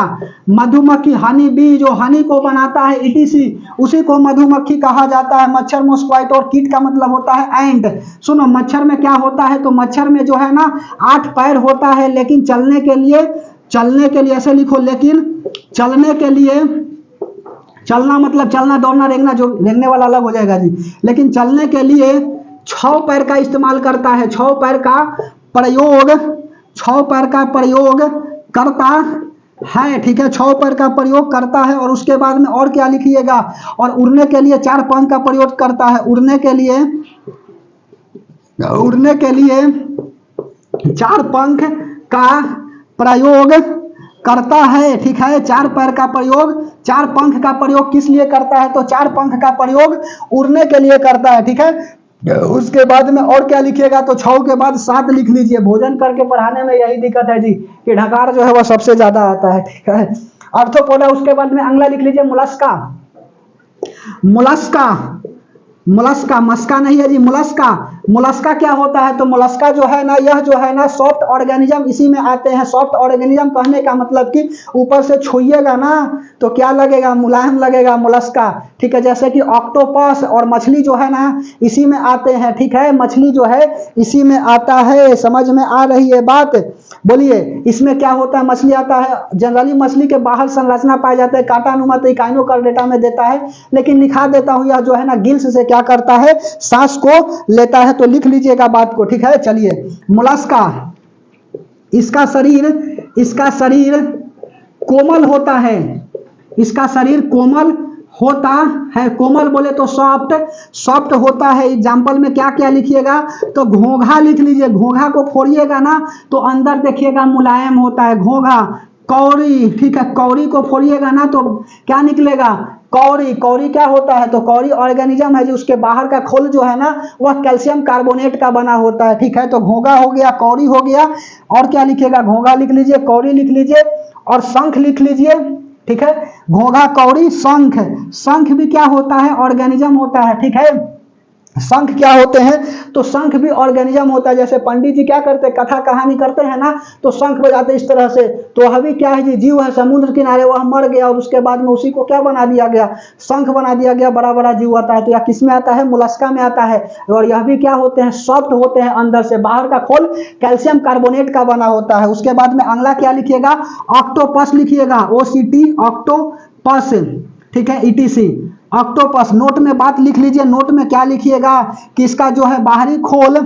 मधुमक्खी हनी बी जो हनी को बनाता है, ईटीसी, उसी को मधुमक्खी कहा जाता है। मच्छर मॉस्क्वाइट, और कीट का मतलब होता है एंट। सुनो, मच्छर में क्या होता है? तो मच्छर में जो है ना 8 पैर होता है, लेकिन चलने के लिए ऐसे लिखो, लेकिन चलने के लिए, चलना मतलब चलना, दौड़ना, रेंगना, जो रेंगने वाला अलग हो जाएगा जी, लेकिन चलने के लिए 6 पैर का इस्तेमाल करता है। 6 पैर का प्रयोग करता है, ठीक है। 6 पैर का प्रयोग करता है। और उसके बाद में और क्या लिखिएगा? और उड़ने के लिए 4 पंख का प्रयोग करता है। उड़ने के लिए 4 पंख का प्रयोग करता है, ठीक है। 4 पैर का प्रयोग, 4 पंख का प्रयोग किस लिए करता है? तो 4 पंख का प्रयोग उड़ने के लिए करता है, ठीक है। उसके बाद में और क्या लिखिएगा? तो 6 के बाद 7 लिख लीजिए। भोजन करके पढ़ाने में यही दिक्कत है जी कि ढकार जो है वह सबसे ज्यादा आता है, ठीक है। आर्थ्रोपोडा। उसके बाद में अगला लिख लीजिए मुलस्का। मुलस्का, मस्का नहीं है जी, मुलस्का। मुलस्का क्या होता है? तो मुलस्का जो है ना, यह जो है ना सॉफ्ट ऑर्गेनिज्म इसी में आते हैं। सॉफ्ट ऑर्गेनिज्म कहने का मतलब कि ऊपर से छुइएगा ना तो क्या लगेगा? मुलायम लगेगा, मुलस्का, ठीक है। जैसे कि ऑक्टोपस और मछली जो है ना इसी में आते हैं, ठीक है। मछली जो है इसी में आता है, समझ में आ रही है बात? बोलिए, इसमें क्या होता है? मछली आता है। जनरली मछली के बाहर संरचना पाया जाता है कांटा नुमा, तो इकाइनोकार्डेटा में देता है, लेकिन लिखा देता हूं, यह जो है ना गिल्स से क्या करता है? सांस को लेता है। तो लिख लीजिएगा बात को, ठीक है। चलिए, मुलस्का, इसका शरीर कोमल होता है। इसका शरीर कोमल होता है। कोमल बोले तो सॉफ्ट होता है। एग्जाम्पल में क्या क्या लिखिएगा? तो घोंघा लिख लीजिए। घोंघा को फोड़िएगा ना तो अंदर देखिएगा मुलायम होता है, घोंघा। कौड़ी, ठीक है, कौड़ी को फोड़िएगा ना तो क्या निकलेगा? कौड़ी। कौड़ी क्या होता है? तो कौड़ी ऑर्गेनिज्म है जो उसके बाहर का खोल जो है ना वह कैल्शियम कार्बोनेट का बना होता है, ठीक है। तो घोंघा हो गया, कौड़ी हो गया, और क्या लिखिएगा? घोंघा लिख लीजिए, कौड़ी लिख लीजिए, और शंख लिख लीजिए, ठीक है। घोंघा, कौड़ी, शंख। शंख भी क्या होता है? ऑर्गेनिज्म होता है, ठीक है। शंख क्या होते हैं? तो शंख भी ऑर्गेनिज्म होता है। जैसे पंडित जी क्या करते हैं? कथा कहानी करते हैं ना तो शंख बजाते इस तरह से। तो अभी क्या है जी? जीव है समुद्र किनारे, वह मर गया और उसके बाद में उसी को क्या बना दिया गया? शंख बना दिया गया। बड़ा बड़ा जीव आता है। तो यह किस में आता है? मुलस्का में आता है। और यह भी क्या होते हैं? सॉफ्ट होते हैं अंदर से, बाहर का खोल कैल्शियम कार्बोनेट का बना होता है। उसके बाद में अगला क्या लिखिएगा? ऑक्टोपस लिखिएगा, OCT, ऑक्टोपस, ठीक है, ETC, ऑक्टोपस। नोट में बात लिख लीजिए। नोट में क्या लिखिएगा? कि इसका जो है बाहरी खोल,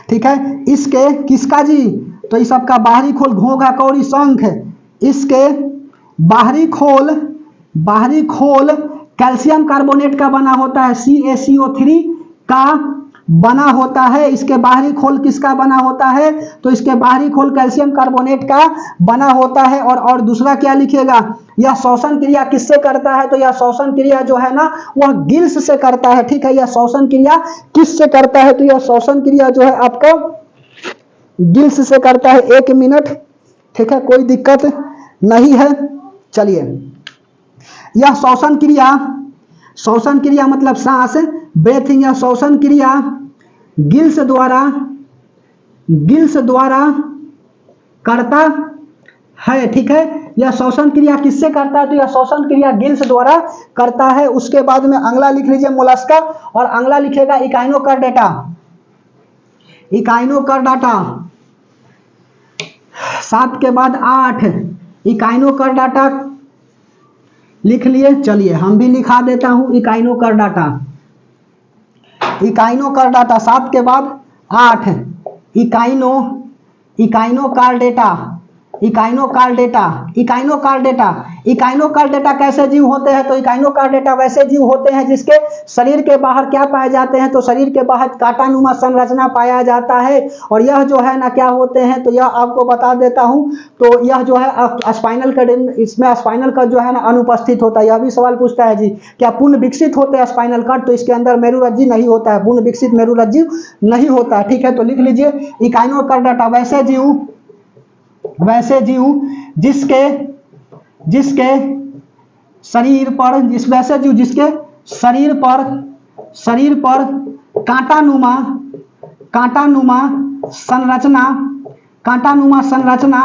ठीक है, इसके किसका जी? तो इस सबका बाहरी खोल, घोंघा, कौड़ी, शंख, इसके बाहरी खोल कैल्शियम कार्बोनेट का बना होता है, CaCO3 का बना होता है। इसके बाहरी खोल किसका बना होता है, तो इसके बाहरी खोल कैल्शियम कार्बोनेट का बना होता है। और दूसरा क्या लिखिएगा, यह श्वसन क्रिया किससे करता है, तो यह श्वसन क्रिया जो है ना वह गिल्स से करता है, ठीक है। यह श्वसन क्रिया किससे करता है, तो यह श्वसन क्रिया जो है आपका गिल्स से करता है। 1 मिनट, ठीक है, कोई दिक्कत नहीं है। चलिए, यह श्वसन क्रिया मतलब सांस, ब्रेथिंग, यह श्वसन क्रिया गिल्स द्वारा करता है, ठीक है। यह श्वसन क्रिया किससे करता है, तो यह श्वसन क्रिया गिल्स द्वारा करता है। उसके बाद में अगला लिख लीजिए मोलस्का, और अगला लिखेगा इकाइनोकार्डेटा। 7 के बाद 8 इकाइनोकार्डेटा लिख लिए। चलिए हम भी लिखा देता हूं इकाइनोकार्डेटा। 7 के बाद 8 इकाइनोकार्डेटा कैसे जीव होते हैं, तो इकाइनोकार्डेटा वैसे जीव होते हैं जिसके शरीर के बाहर क्या पाए जाते हैं, तो शरीर के बाहर कांटानुमा संरचना पाया जाता है। और यह जो है ना क्या होते हैं, तो यह आपको बता देता हूं, तो यह जो है स्पाइनल कॉर्ड, इसमें स्पाइनल कॉर्ड जो है ना अनुपस्थित होता है। यह भी सवाल पूछता है जी, क्या पूर्ण विकसित होते हैं स्पाइनल कॉर्ड, तो इसके अंदर मेरुरज्जु नहीं होता है, पूर्ण विकसित मेरुरज्जु नहीं होता है, ठीक है। तो लिख लीजिए इकाइनोकार्डेटा वैसे जीव जिसके शरीर पर कांटानुमा संरचना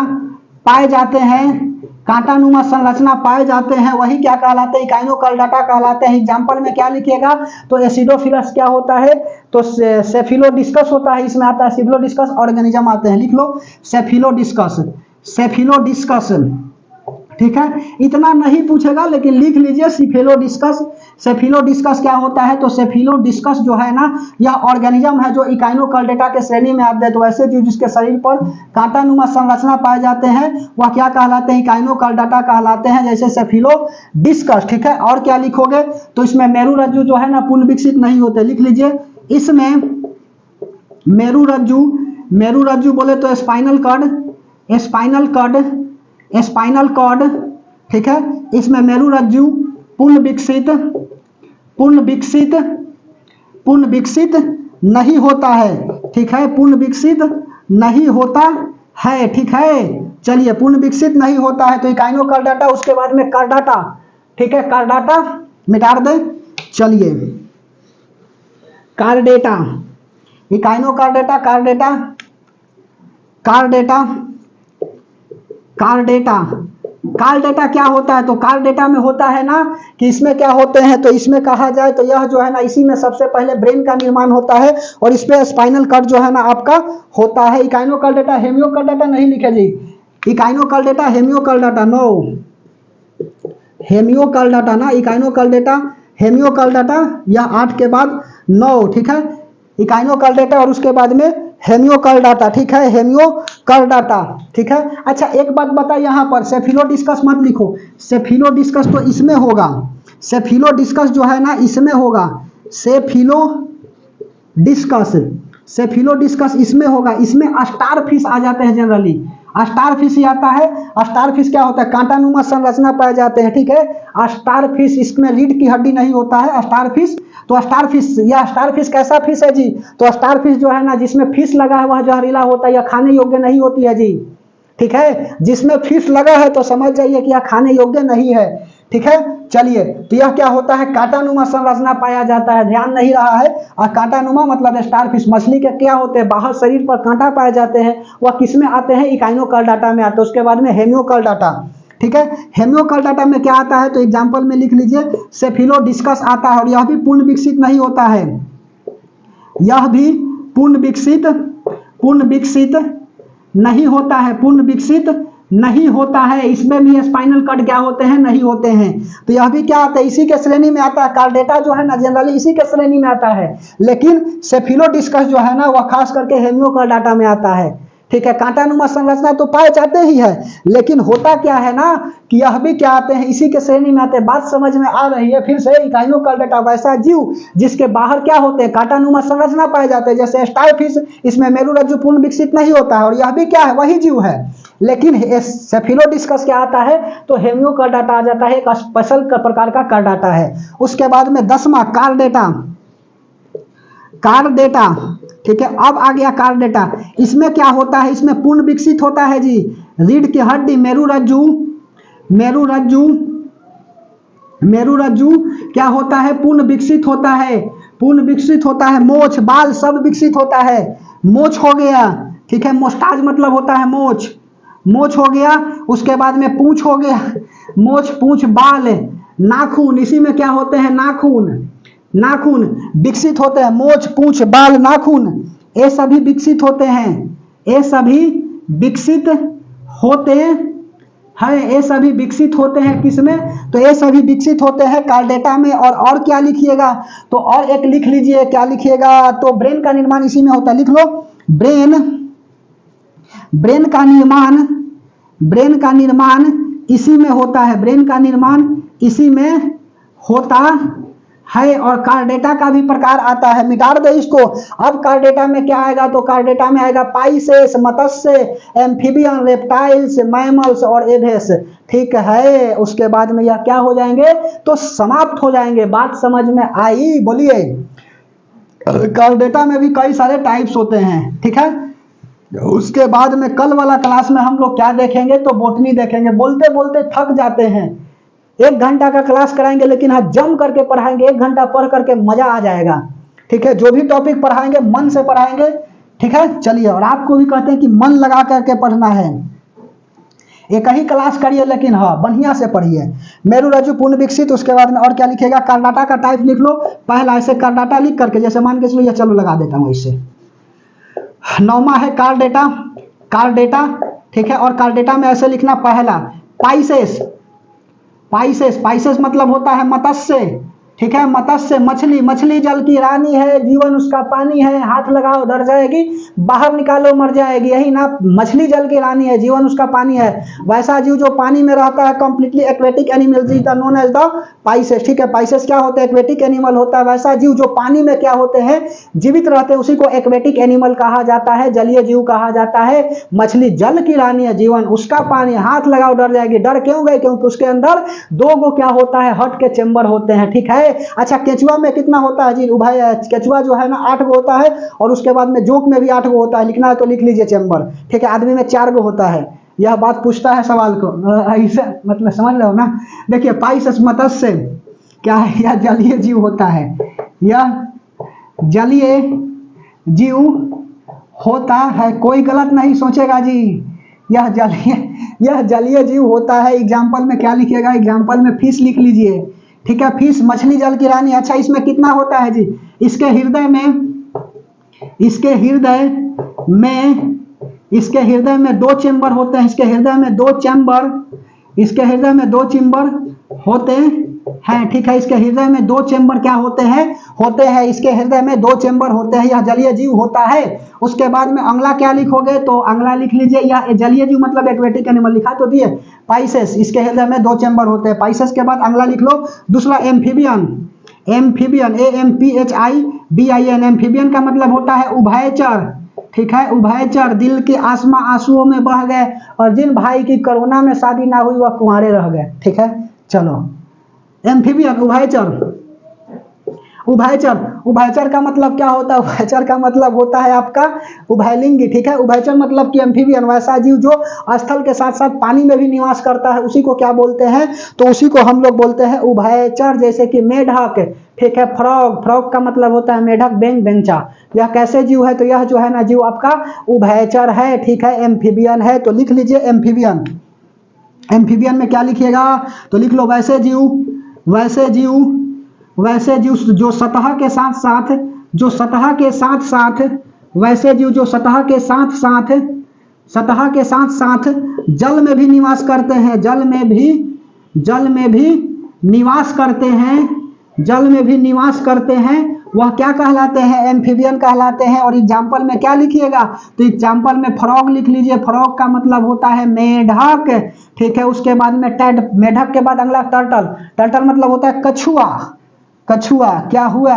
पाए जाते हैं, वही क्या कहलाते हैं, इकाइनोकार्डेटा कहलाते हैं। एग्जाम्पल में क्या लिखिएगा, तो एसिडोफिलस क्या होता है, तो सेफिलोडिस्कस होता है, इसमें आता है सिफिलोडिस्कस ऑर्गेनिज्म आते हैं। लिख लो सेफिलोडिस्कस, ठीक है। इतना नहीं पूछेगा लेकिन लिख लीजिए सेफिलोडिस्कस क्या होता है, तो सेफिलोडिस्कस जो है ना यह ऑर्गेनिज्म है जो इकाइनोकार्डेटा के श्रेणी में आते हैं। तो ऐसे जीव जिसके शरीर पर कांटानुमा संरचना पाए जाते हैं वह क्या कहलाते हैं, इकाइनोकार्डेटा कहलाते हैं, जैसे सेफिलोडिस्कस, ठीक है। और क्या लिखोगे, तो इसमें मेरुरज्जु जो है ना पूर्ण विकसित नहीं होते। लिख लीजिए इसमें मेरुरज्जु बोले तो स्पाइनल कॉर्ड, ठीक है। इसमें मेरुरज्जु पूर्ण विकसित नहीं होता है, ठीक है, पूर्ण विकसित नहीं होता है, ठीक है। चलिए, पूर्ण विकसित नहीं होता है, तो इकाइनोकार्डेटा, उसके बाद में कार्डाटा, ठीक है, कार्डाटा मिटा दे। चलिए, कार्डेटा, इकाइनोकार्डेटा, कार्डेटा क्या होता है, तो कार्डेटा में होता है ना कि इसमें क्या होते हैं, तो इसमें कहा जाए तो यह जो है ना इसी में सबसे पहले ब्रेन का निर्माण होता है और इस पे स्पाइनल कॉर्ड जो है ना आपका होता है। इकाइनोकार्डेटा, हेमियोकार्डेटा नहीं लिखे जी, इकाइनोकार्डेटा हेमियोकार्डेटा नो, हेमियोकार्डेटा ना, इकाइनोकार्डेटा हेमियोकार्डेटा, यह 8 के बाद 9, ठीक है, इकाइनोकार्डेटा और उसके बाद में हेमियोकार्डेटा, ठीक है, हेमियोकार्डेटा, ठीक है। अच्छा एक बात बता, यहाँ पर सेफिलोडिस्कस मत लिखो, सेफिलोडिस्कस तो इसमें होगा, सेफिलोडिस्कस जो है ना इसमें होगा, सेफिलोडिस्कस इसमें होगा। इसमें स्टारफिश आ जाते हैं जनरली, स्टारफिश ही आता है। स्टारफिश क्या होता है, कांटानुमा संरचना पाए जाते हैं, ठीक है। स्टारफिश, इसमें रीढ़ की हड्डी नहीं होता है स्टारफिश। तो स्टारफिश, यह स्टारफिश कैसा फिश है जी, तो स्टारफिश जो है ना जिसमें फिश लगा है वह जहरीला होता है, यह खाने योग्य नहीं होती है जी, ठीक है। जिसमें फिश लगा है तो समझ जाइए कि यह खाने योग्य नहीं है, ठीक है। चलिए, तो यह क्या होता है, कांटानुमा संरचना पाया जाता है, ध्यान नहीं रहा है। और कांटानुमा मतलब स्टारफिश, मछली के क्या होते हैं, बाहर शरीर पर कांटा पाए जाते हैं, वह किसमें आते हैं, इकाइनोकार्डेटा में आते हैं। उसके बाद में हेमियोकार्डेटा, ठीक है। हेमियोकार्डेटा में क्या आता है, तो एग्जाम्पल में लिख लीजिए सेफिलोडिस्कस आता है और यह भी पूर्ण विकसित नहीं होता है, यह भी पूर्ण विकसित नहीं होता है, पूर्ण विकसित नहीं होता है। इसमें भी स्पाइनल कॉर्ड क्या होते हैं, नहीं होते हैं। तो यह भी क्या आता है, इसी के श्रेणी में आता है। कार्डेटा जो है ना जनरली इसी के श्रेणी में आता है, लेकिन सेफिलोडिस्कस जो है ना वह खास करके हेमियोकार्डेटा में आता है, ठीक है, कांटानुमा संरचना तो पाए जाते ही है, लेकिन होता क्या है ना कि यह भी क्या आते हैं, इसी के श्रेणी में आते हैं। बात समझ में आ रही है? फिर से इकाइयों का डेटा वैसा जीव जिसके बाहर क्या होते हैं, कांटानुमा संरचना पाए जाते हैं, जैसे स्टारफिश, इसमें मेरुरज्जु पूर्ण विकसित नहीं होता है, और यह भी क्या है, वही जीव है। लेकिन सेफिलोडिस्कस क्या आता है, तो हेमियोकार्डाटा आ जाता है, एक स्पेशल प्रकार का कार्डाटा है। उसके बाद में 10वां कार्डेटा, कार्डेटा, ठीक है। अब आ गया कार्डेटा, इसमें क्या होता है, इसमें पूर्ण विकसित होता है जी, रीढ़ की हड्डी, मेरुरज्जु, मेरुरज्जु, मेरुरज्जु क्या होता है, पूर्ण विकसित होता है, पूर्ण विकसित होता है, मोछ, बाल सब विकसित होता है, मोछ हो गया, ठीक है, मोस्टाज मतलब होता है मोछ, मोछ हो गया। उसके बाद में पूंछ हो गया, मोछ, पूंछ, बाल, नाखून, इसी में क्या होते हैं, नाखून, नाखून विकसित होते हैं, मोछ, पूंछ, बाल, नाखून, ये सभी विकसित होते हैं, ये सभी विकसित होते हैं, ये सभी विकसित होते हैं किसमें, तो ये सभी विकसित होते हैं कार्डेटा में। और क्या लिखिएगा, तो और एक लिख लीजिए, क्या लिखिएगा, तो ब्रेन का निर्माण इसी में होता है, लिख लो, ब्रेन, ब्रेन का निर्माण, ब्रेन का निर्माण इसी में होता है, ब्रेन का निर्माण इसी में होता है। और कार्डेटा का भी प्रकार आता है, मिटा दे इसको। अब कार्डेटा में क्या आएगा, तो कार्डेटा में आएगा पाइसेस, मत्स्य, एम्फीबियन, रेप्टाइल्स, मैमल्स और एवेस, ठीक है। उसके बाद में यह क्या हो जाएंगे, तो समाप्त हो जाएंगे। बात समझ में आई? बोलिए। कार्डेटा में भी कई सारे टाइप्स होते हैं, ठीक है। उसके बाद में कल वाला क्लास में हम लोग क्या देखेंगे, तो बोटनी देखेंगे। बोलते बोलते थक जाते हैं, 1 घंटा का क्लास कराएंगे, लेकिन हाँ जम करके पढ़ाएंगे, 1 घंटा पढ़ करके मजा आ जाएगा, ठीक है। जो भी टॉपिक पढ़ाएंगे मन से पढ़ाएंगे, ठीक है। चलिए, और आपको भी कहते हैं कि मन लगा करके पढ़ना है, एक ही क्लास करिए, लेकिन हाँ बढ़िया से पढ़िए। मेरुरज्जु पूर्ण विकसित, उसके बाद में और क्या लिखेगा, कार्डाटा का टाइप लिख लो पहला, ऐसे कार्डाटा लिख करके, जैसे मान के चलो, ये चलो लगा देता हूँ इससे। 9वां है कार्डेटा, कार्डेटा, ठीक है। और कार्डेटा में ऐसे लिखना, पहला पाइसेस, पाइसेस, पाइसेस मतलब होता है मत्स्य, ठीक है, मत्स्य, मछली, मछली जल की रानी है, जीवन उसका पानी है, हाथ लगाओ डर जाएगी, बाहर निकालो मर जाएगी, यही ना, मछली जल की रानी है, जीवन उसका पानी है। वैसा जीव जो पानी में रहता है, completely aquatic animal is the known as the pisces, ठीक है। पाइसेस क्या होता है, एक्वेटिक एनिमल होता है। वैसा जीव जो पानी में क्या होते हैं, जीवित रहते हैं, उसी को एक्वेटिक एनिमल कहा जाता है, जलीय जीव कहा जाता है। मछली जल की रानी है, जीवन उसका पानी, हाथ लगाओ डर जाएगी। डर क्यों गए, क्योंकि उसके अंदर 2 गो क्या होता है, हट के चेम्बर होते हैं, ठीक है। अच्छा, केचुआ में कितना होता है जी, उभय, केचुआ जो है ना 8 गो होता है, और उसके बाद में जोंक में भी 8 गो होता है, लिखना है तो लिख लीजिए चेम्बर, ठीक है। आदमी में 4 गो होता है। यह बात पूछता है सवाल को, ऐसे मतलब समझ रहे हो ना। देखिए, पाइसेस मत्स्य क्या है, यह जलीय जीव होता है, यह जलीय जीव होता है, कोई गलत नहीं सोचेगा जी, यह जलीय जीव होता है। एग्जाम्पल में क्या लिखिएगा, एग्जाम्पल में फिश लिख लीजिए, ठीक है। फिश मछली जल की रानी। अच्छा, इसमें कितना होता है जी, इसके हृदय में, इसके हृदय में, इसके हृदय में 2 चेम्बर होते हैं, इसके हृदय में 2 चेम्बर, इसके हृदय में 2 चेम्बर होते हैं, ठीक है। इसके हृदय में 2 चेम्बर क्या होते हैं, इसके हृदय में 2 चेम्बर होते हैं, यह जलीय जीव होता है। उसके बाद में अगला क्या लिखोगे, तो अगला लिख लीजिए, यह जलीय जीव मतलब एक्वेटिक एनिमल, लिखा तो दिए पाइसेस, इसके हृदय में 2 चेम्बर होते हैं। पाइसेस के बाद अगला लिख लो, दूसरा एम्फीबियन, एम्फीबियन, AMPHIBIN, एम्फीबियन का मतलब होता है उभयचर, ठीक है। उभयचर, दिल के आंसुओं में बह गए, और जिन भाई की कोरोना में शादी ना हुई वह कुंवारे रह गए, ठीक है। चलो, एम्फीबियन, उभयचर, उभयचर, उभयचर का मतलब क्या होता है, उभयचर का मतलब होता है आपका उभयलिंगी, ठीक है। उभयचर मतलब कि एम्फीबियन, वैसा जीव जो स्थल के साथ साथ पानी में भी निवास करता है, उसी को क्या बोलते हैं, तो उसी को हम लोग बोलते हैं उभयचर। जैसे कि मेढक, ठीक है, फ्रॉग, फ्रॉग का मतलब होता है मेढक, बेंग, बेंचा, यह कैसे जीव है, तो यह जो है ना जीव आपका उभयचर है, ठीक है, एम्फीबियन है। तो लिख लीजिए एम्फीबियन। एम्फीबियन में क्या लिखिएगा, तो लिख लो वैसे जीव, वैसे जीव, वैसे जीव जो सतह के साथ साथ, जो सतह के साथ साथ, वैसे जीव जो सतह के साथ साथ, सतह के साथ साथ जल में भी निवास करते हैं, जल में भी निवास करते हैं, जल में भी निवास करते हैं। वह क्या कहलाते हैं, एम्फीबियन कहलाते हैं। और एग्जाम्पल में क्या लिखिएगा, तो एग्जाम्पल में फ्रॉग लिख लीजिए। फ्रॉग का मतलब होता है मेढक, ठीक है। उसके बाद में टैड, मेढक के बाद अगला टर्टल। टर्टल मतलब होता है कछुआ। कछुआ क्या हुआ,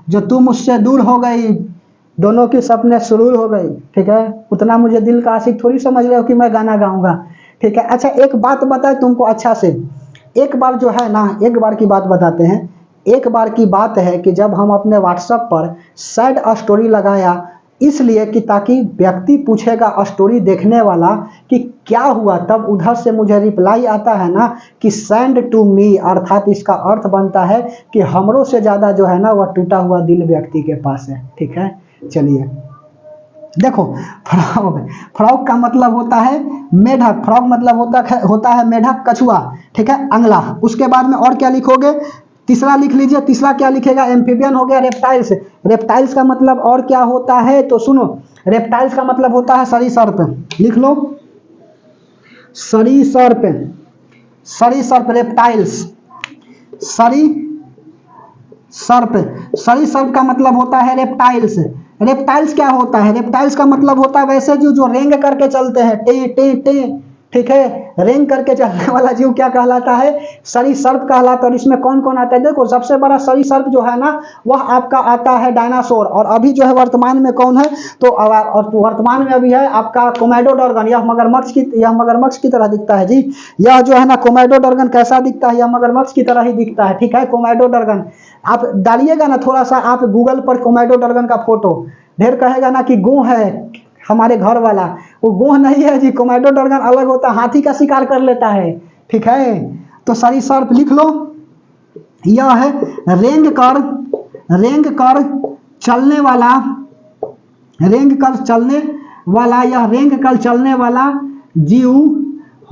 जो तू मुझसे दूर हो गई, दोनों की सपने सुरूर हो गई, ठीक है। उतना मुझे दिल का आशिक थोड़ी समझ रहे हो कि मैं गाना गाऊंगा, ठीक है। अच्छा एक बात बताए तुमको अच्छा से, एक बार जो है ना, एक बार की बात बताते हैं। एक बार की बात है कि जब हम अपने व्हाट्सएप पर सैड स्टोरी लगाया, इसलिए कि ताकि व्यक्ति पूछेगा स्टोरी देखने वाला कि क्या हुआ, तब उधर से मुझे रिप्लाई आता है ना कि सेंड टू मी, अर्थात इसका अर्थ बनता है कि हमरों से ज़्यादा जो है ना वह टूटा हुआ दिल व्यक्ति के पास है, ठीक है। चलिए देखो, फ्रॉग, फ्रॉग का मतलब होता है मेढक, फ्रॉग मतलब होता है मेढक, कछुआ, ठीक है। अगला उसके बाद में और क्या लिखोगे, तीसरा लिख लीजिए। तीसरा क्या लिखेगा, एम्फीबियन हो गया। रेप्टाइल्स, रेप्टाइल्स का मतलब और क्या होता है, तो सुनो, रेप्टाइल्स का मतलब होता है सरीसृप, लिख लो सरीसृप, सरीसृप रेप्टाइल्स, सरीसृप, सरीसृप का मतलब होता है रेप्टाइल्स। रेप्टाइल्स क्या होता है, रेप्टाइल्स का मतलब होता है वैसे जो रेंग करके चलते हैं, टे टे टे, ठीक है। रेंग करके चलने वाला जीव क्या कहलाता है, सरीसृप कहलाता है। और इसमें कौन कौन आता है, देखो सबसे बड़ा सरीसृप जो है ना वह आपका आता है डायनासोर। और अभी जो है वर्तमान में कौन है, तो वर्तमान में अभी है आपका कोमोडो ड्रैगन। यह मगरमच्छ की तरह दिखता है जी। यह जो है ना कोमोडो ड्रैगन कैसा दिखता है, यह मगरमच्छ की तरह ही दिखता है, ठीक है। कोमोडो ड्रैगन आप डालिएगा ना थोड़ा सा आप गूगल पर कोमोडो ड्रैगन का फोटो, ढेर कहेगा ना कि गो है हमारे घर वाला, वो गोह नहीं है जी। कोमोडो ड्रैगन अलग होता है, हाथी का शिकार कर लेता है, ठीक है। तो सरीसृप लिख लो। यह है रेंग कर चलने वाला, रेंग कर चलने वाला, यह रेंग कर चलने वाला जीव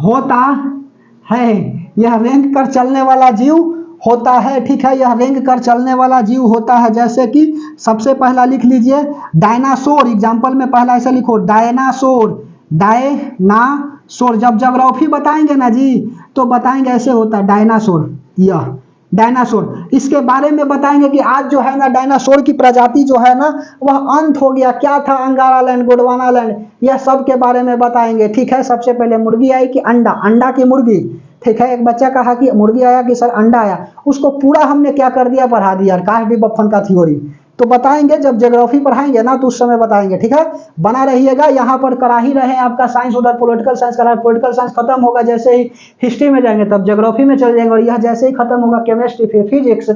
होता है। यह रेंग कर चलने वाला जीव होता है, ठीक है। यह रेंग कर चलने वाला जीव होता है। जैसे कि सबसे पहला लिख लीजिए डायनासोर। एग्जाम्पल में पहला ऐसा लिखो डायनासोर, डायनासोर। जब ज्योग्राफी बताएंगे ना जी तो बताएंगे ऐसे होता है डायनासोर, यह डायनासोर। इसके बारे में बताएंगे कि आज जो है ना डायनासोर की प्रजाति जो है ना वह अंत हो गया। क्या था, अंगारा लैंड, गोंडवाना लैंड, यह सब के बारे में बताएंगे, ठीक है। सबसे पहले मुर्गी आई कि अंडा, अंडा की मुर्गी, ठीक है। एक बच्चा कहा कि मुर्गी आया कि सर अंडा आया, उसको पूरा हमने क्या कर दिया, बढ़ा दिया, काश भी बफन का थ्योरी। तो बताएंगे जब ज्योग्राफी पढ़ाएंगे ना तो उस समय बताएंगे, ठीक है। बना रहिएगा, यहाँ पर करा ही रहे आपका साइंस, उधर पॉलिटिकल साइंस करा। पॉलिटिकल साइंस खत्म होगा जैसे ही हिस्ट्री में जाएंगे तब ज्योग्राफी में चल जाएंगे, और यह जैसे ही खत्म होगा केमिस्ट्री फिर फिजिक्स,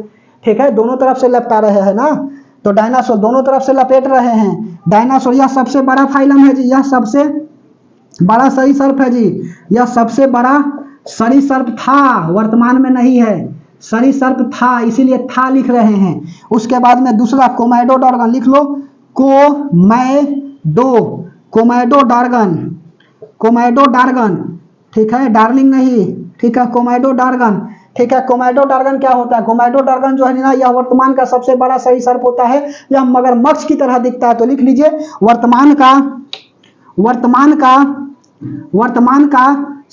ठीक है। दोनों तरफ से लपटा रहे हैं ना, तो डायनासोर दोनों तरफ से लपेट रहे हैं। डायनासोर यह सबसे बड़ा फाइलम है जी, यह सबसे बड़ा सरीसृप है जी। यह सबसे बड़ा सरीसृप था, वर्तमान में नहीं है, सरीसृप था, इसीलिए था लिख रहे हैं। उसके बाद में दूसरा कोमोडो ड्रैगन लिख लो, कोमोडो ड्रैगन, कोमोडो ड्रैगन, ठीक है, डार्लिंग नहीं, ठीक है। कोमोडो ड्रैगन, ठीक है। कोमोडो ड्रैगन क्या होता है, कोमोडो ड्रैगन जो है ना यह वर्तमान का सबसे बड़ा सरीसृप होता है। यह मगरमच्छ की तरह दिखता है। तो लिख लीजिए वर्तमान का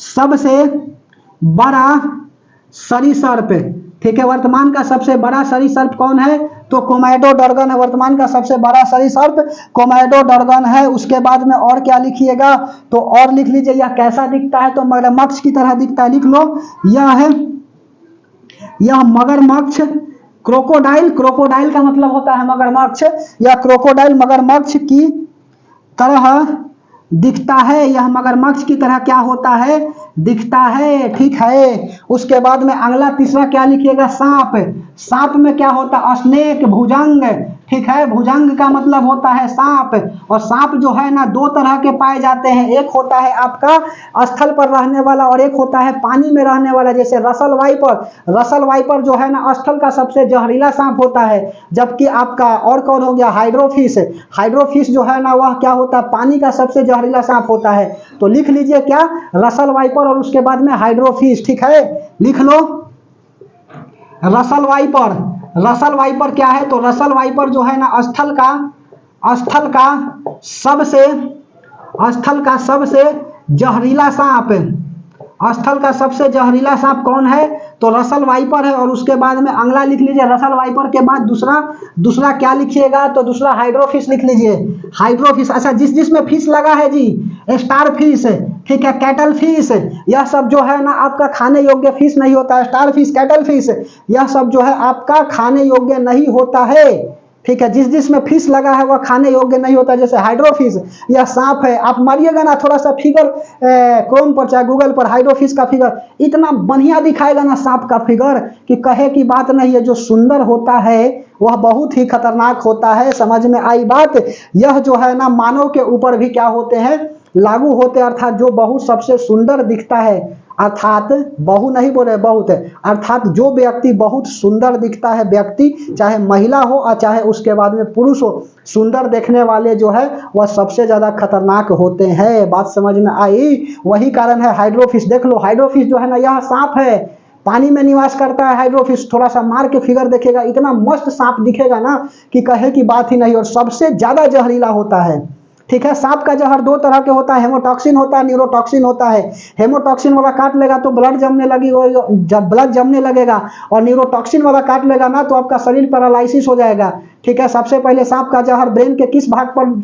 सबसे बड़ा सरीसृप, ठीक है। वर्तमान का सबसे बड़ा सरीसृप कौन है, तो कोमोडो ड्रैगन है। वर्तमान का सबसे बड़ा सरीसृप कोमोडो ड्रैगन है। उसके बाद में और क्या लिखिएगा, तो और लिख लीजिए यह कैसा दिखता है, तो मगरमच्छ की तरह दिखता है, लिख लो। यह मगरमच्छ, क्रोकोडाइल, क्रोकोडाइल का मतलब होता है मगरमच्छ, यह क्रोकोडाइल मगरमच्छ की तरह दिखता है। यह मगरमच्छ की तरह क्या होता है, दिखता है, ठीक है। उसके बाद में अगला तीसरा क्या लिखिएगा, सांप। सांप में क्या होता है, स्नेक, भुजंग, ठीक है। भुजंग का मतलब होता है सांप। और सांप जो है ना दो तरह के पाए जाते हैं, एक होता है आपका स्थल पर रहने वाला और एक होता है पानी में रहने वाला। जैसे रसल वाइपर, रसल वाइपर जो है ना स्थल का सबसे जहरीला सांप होता है। जबकि आपका और कौन हो गया, हाइड्रोफिश, हाइड्रोफिश जो है ना वह क्या होता है, पानी का सबसे जहरीला सांप होता है। तो लिख लीजिए क्या, रसल वाइपर और उसके बाद में हाइड्रोफिश, ठीक है। लिख लो रसल वाइपर। रसल वाइपर क्या है, तो रसल वाइपर जो है ना स्थल का सबसे जहरीला सांप, स्थल का सबसे जहरीला सांप कौन है? तो रसल वाइपर है। और उसके बाद में अगला लिख लीजिए, रसल वाइपर के बाद दूसरा क्या लिखिएगा? तो दूसरा हाइड्रोफिश लिख लीजिए, हाइड्रोफिश। अच्छा, जिसमें फिश लगा है जी, स्टार फिश, ठीक है, कैटल फिश, यह सब जो है ना आपका खाने योग्य फिश नहीं होता है। स्टार फिश, कैटल फिश, यह सब जो है आपका खाने योग्य नहीं होता है, ठीक है। जिसमें फिश लगा है वह खाने योग्य नहीं होता। जैसे हाइड्रोफिश, यह सांप है। आप मारिएगा ना थोड़ा सा फिगर क्रोम पर चाहे गूगल पर, हाइड्रोफिश का फिगर इतना बढ़िया दिखाएगा ना सांप का फिगर कि कहे की बात नहीं है। जो सुंदर होता है वह बहुत ही खतरनाक होता है। समझ में आई बात? यह जो है ना मानव के ऊपर भी क्या होते हैं? लागू होते हैं। अर्थात जो बहुत सबसे सुंदर दिखता है, अर्थात बहु नहीं बोले, बहुत है, अर्थात जो व्यक्ति बहुत सुंदर दिखता है, व्यक्ति चाहे महिला हो और चाहे उसके बाद में पुरुष हो, सुंदर देखने वाले जो है वह सबसे ज्यादा खतरनाक होते हैं। बात समझ में आई? वही कारण है हाइड्रोफिश। देख लो, हाइड्रोफिश जो है ना यह सांप है, पानी में निवास करता है हाइड्रोफिश। थोड़ा सा मार के फिगर देखेगा, इतना मस्त सांप दिखेगा ना कि कहे की बात ही नहीं। और सबसे ज्यादा जहरीला होता है, ठीक है। सांप का जहर दो तरह के होता है, हेमोटॉक्सिन होता है, न्यूरोटॉक्सिन होता है। हेमोटॉक्सिन वाला काट लेगा तो ब्लड जमने लगी, जब ब्लड जमने लगेगा, और न्यूरोटॉक्सिन वाला काट लेगा ना तो आपका शरीर पैरालिसिस हो जाएगा, ठीक है। सबसे पहले सांप का जहर ब्रेन के किस भाग पर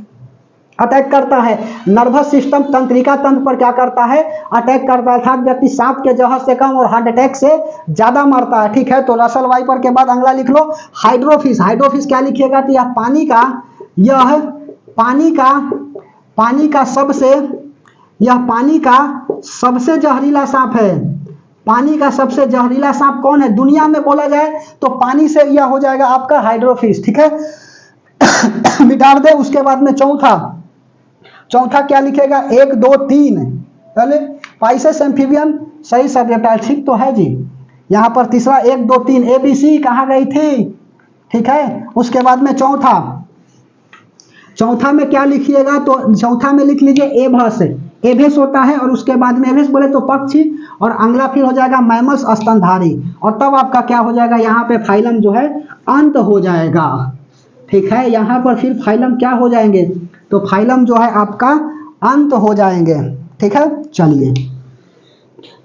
अटैक करता है? नर्वस सिस्टम, तंत्रिका तंत्र पर क्या करता है? अटैक करता है। अर्थात व्यक्ति सांप के जहर से कम और हार्ट अटैक से ज्यादा मरता है, ठीक है। तो रसल वाइपर के बाद अगला लिख लो हाइड्रोफिश। हाइड्रोफिश क्या लिखिएगा? तो यह पानी का सबसे जहरीला सांप है। पानी का सबसे जहरीला सांप कौन है दुनिया में बोला जाए तो? पानी से यह हो जाएगा आपका हाइड्रोफिश, ठीक है। मिटा दे। उसके बाद में चौथा क्या लिखेगा? 1 2 3 पहले पाइसेस एम्फीबियन, सही सब्जेक्ट, ठीक तो है जी। यहां पर तीसरा 1 2 3 ABC कहां गई थी, ठीक है। उसके बाद में चौथा में क्या लिखिएगा? तो चौथा में लिख लीजिए एभस। एभेस होता है। और उसके बाद में एभेस बोले तो पक्षी, और अगला फिर हो जाएगा मैमल्स, स्तनधारी। और तब आपका क्या हो जाएगा? यहाँ पे फाइलम जो है अंत हो जाएगा, ठीक है। यहाँ पर फिर फाइलम क्या हो जाएंगे? तो फाइलम जो है आपका अंत हो जाएंगे, ठीक है। चलिए,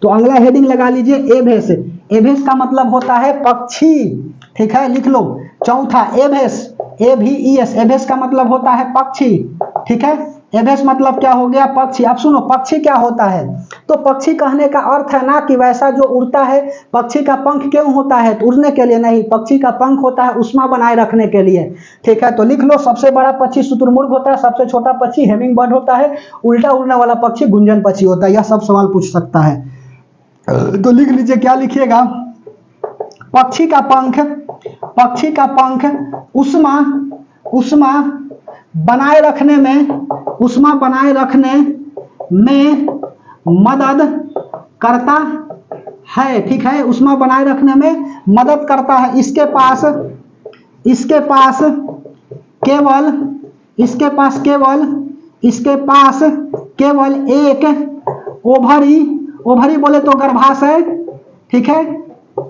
तो अगला हेडिंग लगा लीजिए एभेस। एभेस का मतलब होता है पक्षी, ठीक है। लिख लो चौथा एभेस, AVES, एभेस का मतलब होता है पक्षी, ठीक है। एभेस मतलब क्या हो गया? पक्षी। अब सुनो, पक्षी क्या होता है? तो पक्षी कहने का अर्थ है ना कि वैसा जो उड़ता है, पक्षी का पंख क्यों होता है? तो उड़ने के लिए नहीं, पक्षी का पंख होता है उष्मा बनाए रखने के लिए, ठीक है। तो लिख लो, सबसे बड़ा पक्षी शुतुरमुर्ग होता है, सबसे छोटा पक्षी हेमिंग बर्ड होता है, उल्टा उड़ने वाला पक्षी गुंजन पक्षी होता है। यह सब सवाल पूछ सकता है, तो लिख लीजिए, क्या लिखिएगा? पक्षी का पंख उष्मा बनाए रखने में मदद करता है, ठीक है। उष्मा बनाए रखने में मदद करता है। इसके पास केवल एक ओवरी बोले तो गर्भाशय, ठीक है।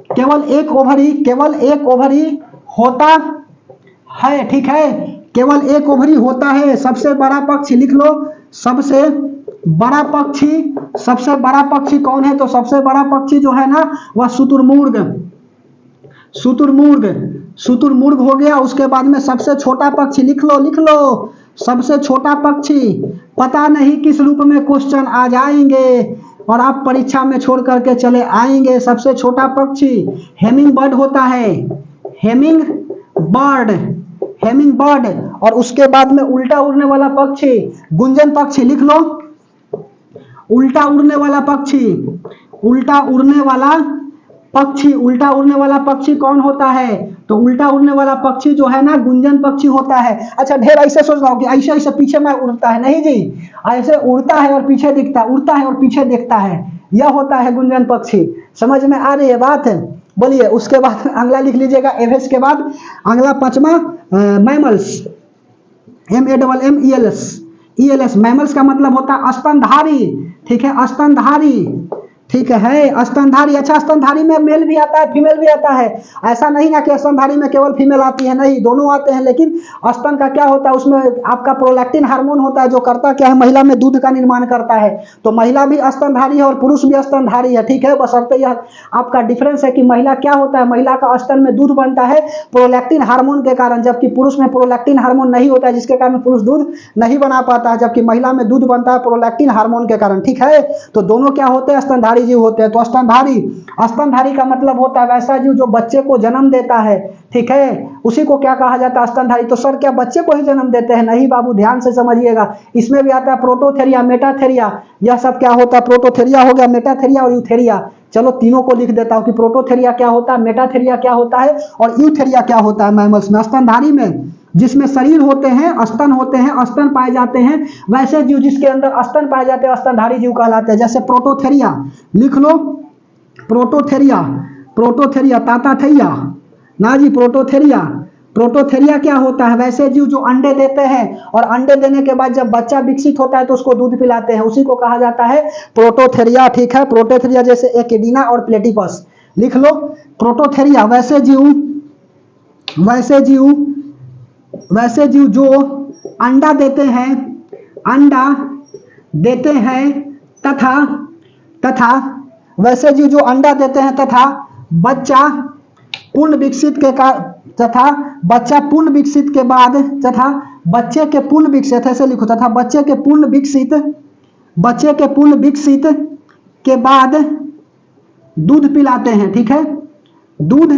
केवल एक ओवरी होता है, ठीक है। केवल एक ओवरी होता है। सबसे बड़ा पक्षी लिख लो, सबसे बड़ा पक्षी कौन है? तो सबसे बड़ा पक्षी जो है ना वह शुतुरमुर्ग हो गया। उसके बाद में सबसे छोटा पक्षी लिख लो सबसे छोटा पक्षी। पता नहीं किस रूप में क्वेश्चन आ जाएंगे और आप परीक्षा में छोड़ करके चले आएंगे। सबसे छोटा पक्षी हेमिंग बर्ड होता है, हेमिंग बर्ड। और उसके बाद में उल्टा उड़ने वाला पक्षी गुंजन पक्षी लिख लो। उल्टा उड़ने वाला पक्षी कौन होता है? तो उल्टा उड़ने वाला पक्षी जो है ना गुंजन पक्षी होता है। अच्छा, ढेर ऐसे सोच रहा हूँ कि ऐसे पीछे में उड़ता है, नहीं जी, ऐसे उड़ता है और पीछे दिखता है, उड़ता है और पीछे देखता है, यह होता है गुंजन पक्षी। समझ में आ रही है बात? बोलिए। उसके बाद अगला लिख लीजिएगा एभेस के बाद अगला पांचवा मैमल्स, MAMMELS। मैमल्स का मतलब होता है स्तनधारी, ठीक है। ठीक है। स्तनधारी, अच्छा स्तनधारी में मेल भी आता है फीमेल भी आता है, ऐसा नहीं ना कि स्तनधारी में केवल फीमेल आती है, नहीं दोनों आते हैं। लेकिन स्तन का क्या होता है, उसमें आपका प्रोलैक्टिन हार्मोन होता है जो करता क्या है, महिला में दूध का निर्माण करता है। तो महिला भी स्तनधारी है और पुरुष भी स्तनधारी है, ठीक है। बशर्ते यह आपका डिफरेंस है कि महिला क्या होता है, महिला का स्तन में दूध बनता है प्रोलैक्टिन हार्मोन के कारण, जबकि पुरुष में प्रोलैक्टिन हार्मोन नहीं होता है, जिसके कारण पुरुष दूध नहीं बना पाता है, जबकि महिला में दूध बनता है प्रोलैक्टिन हार्मोन के कारण, ठीक है। तो दोनों क्या होते हैं, स्तनधारी जीव होते हैं। तो स्तनधारी का मतलब होता है वैसा जीव जो बच्चे को जन्म देता है, ठीक है, उसी को क्या कहा जाता है, स्तनधारी। तो सर क्या बच्चे को ही जन्म देते हैं? नहीं बाबू, ध्यान से समझिएगा। इसमें भी आता है प्रोटोथेरिया, मेटाथेरिया, यह सब क्या होता है, प्रोटोथेरिया हो गया, मेटाथेरिया और यूथेरिया। चलो तीनों को लिख देता हूं कि प्रोटोथेरिया क्या होता है, मेटाथेरिया क्या होता है और यूथेरिया क्या होता है मैमल्स में। स्तनधारी में जिसमें शरीर होते हैं, स्तन होते हैं, स्तन पाए जाते हैं, वैसे जीव जिसके अंदर स्तन पाए जाते हैं स्तनधारी जीव कहलाते हैं। जैसे प्रोटोथेरिया लिख लो, प्रोटोथेरिया, प्रोटोथेरिया, ताताथैया ना जी, प्रोटोथेरिया। प्रोटोथेरिया क्या होता है, वैसे जीव जो अंडे देते हैं और अंडे देने के बाद जब बच्चा विकसित होता है तो उसको दूध पिलाते हैं, उसी को कहा जाता है प्रोटोथेरिया, ठीक है। प्रोटोथेरिया जैसे एकिडीना और प्लेटिपस लिख लो। प्रोटोथेरिया वैसे जीव जो अंडा देते हैं, अंडा देते हैं तथा वैसे जीव जो अंडा देते हैं तथा बच्चा पूर्ण विकसित के बच्चा पूर्ण विकसित के बाद तथा बच्चे के पूर्ण विकसित, ऐसे लिखो, तथा बच्चे के पूर्ण विकसित के बाद दूध पिलाते हैं, ठीक है। दूध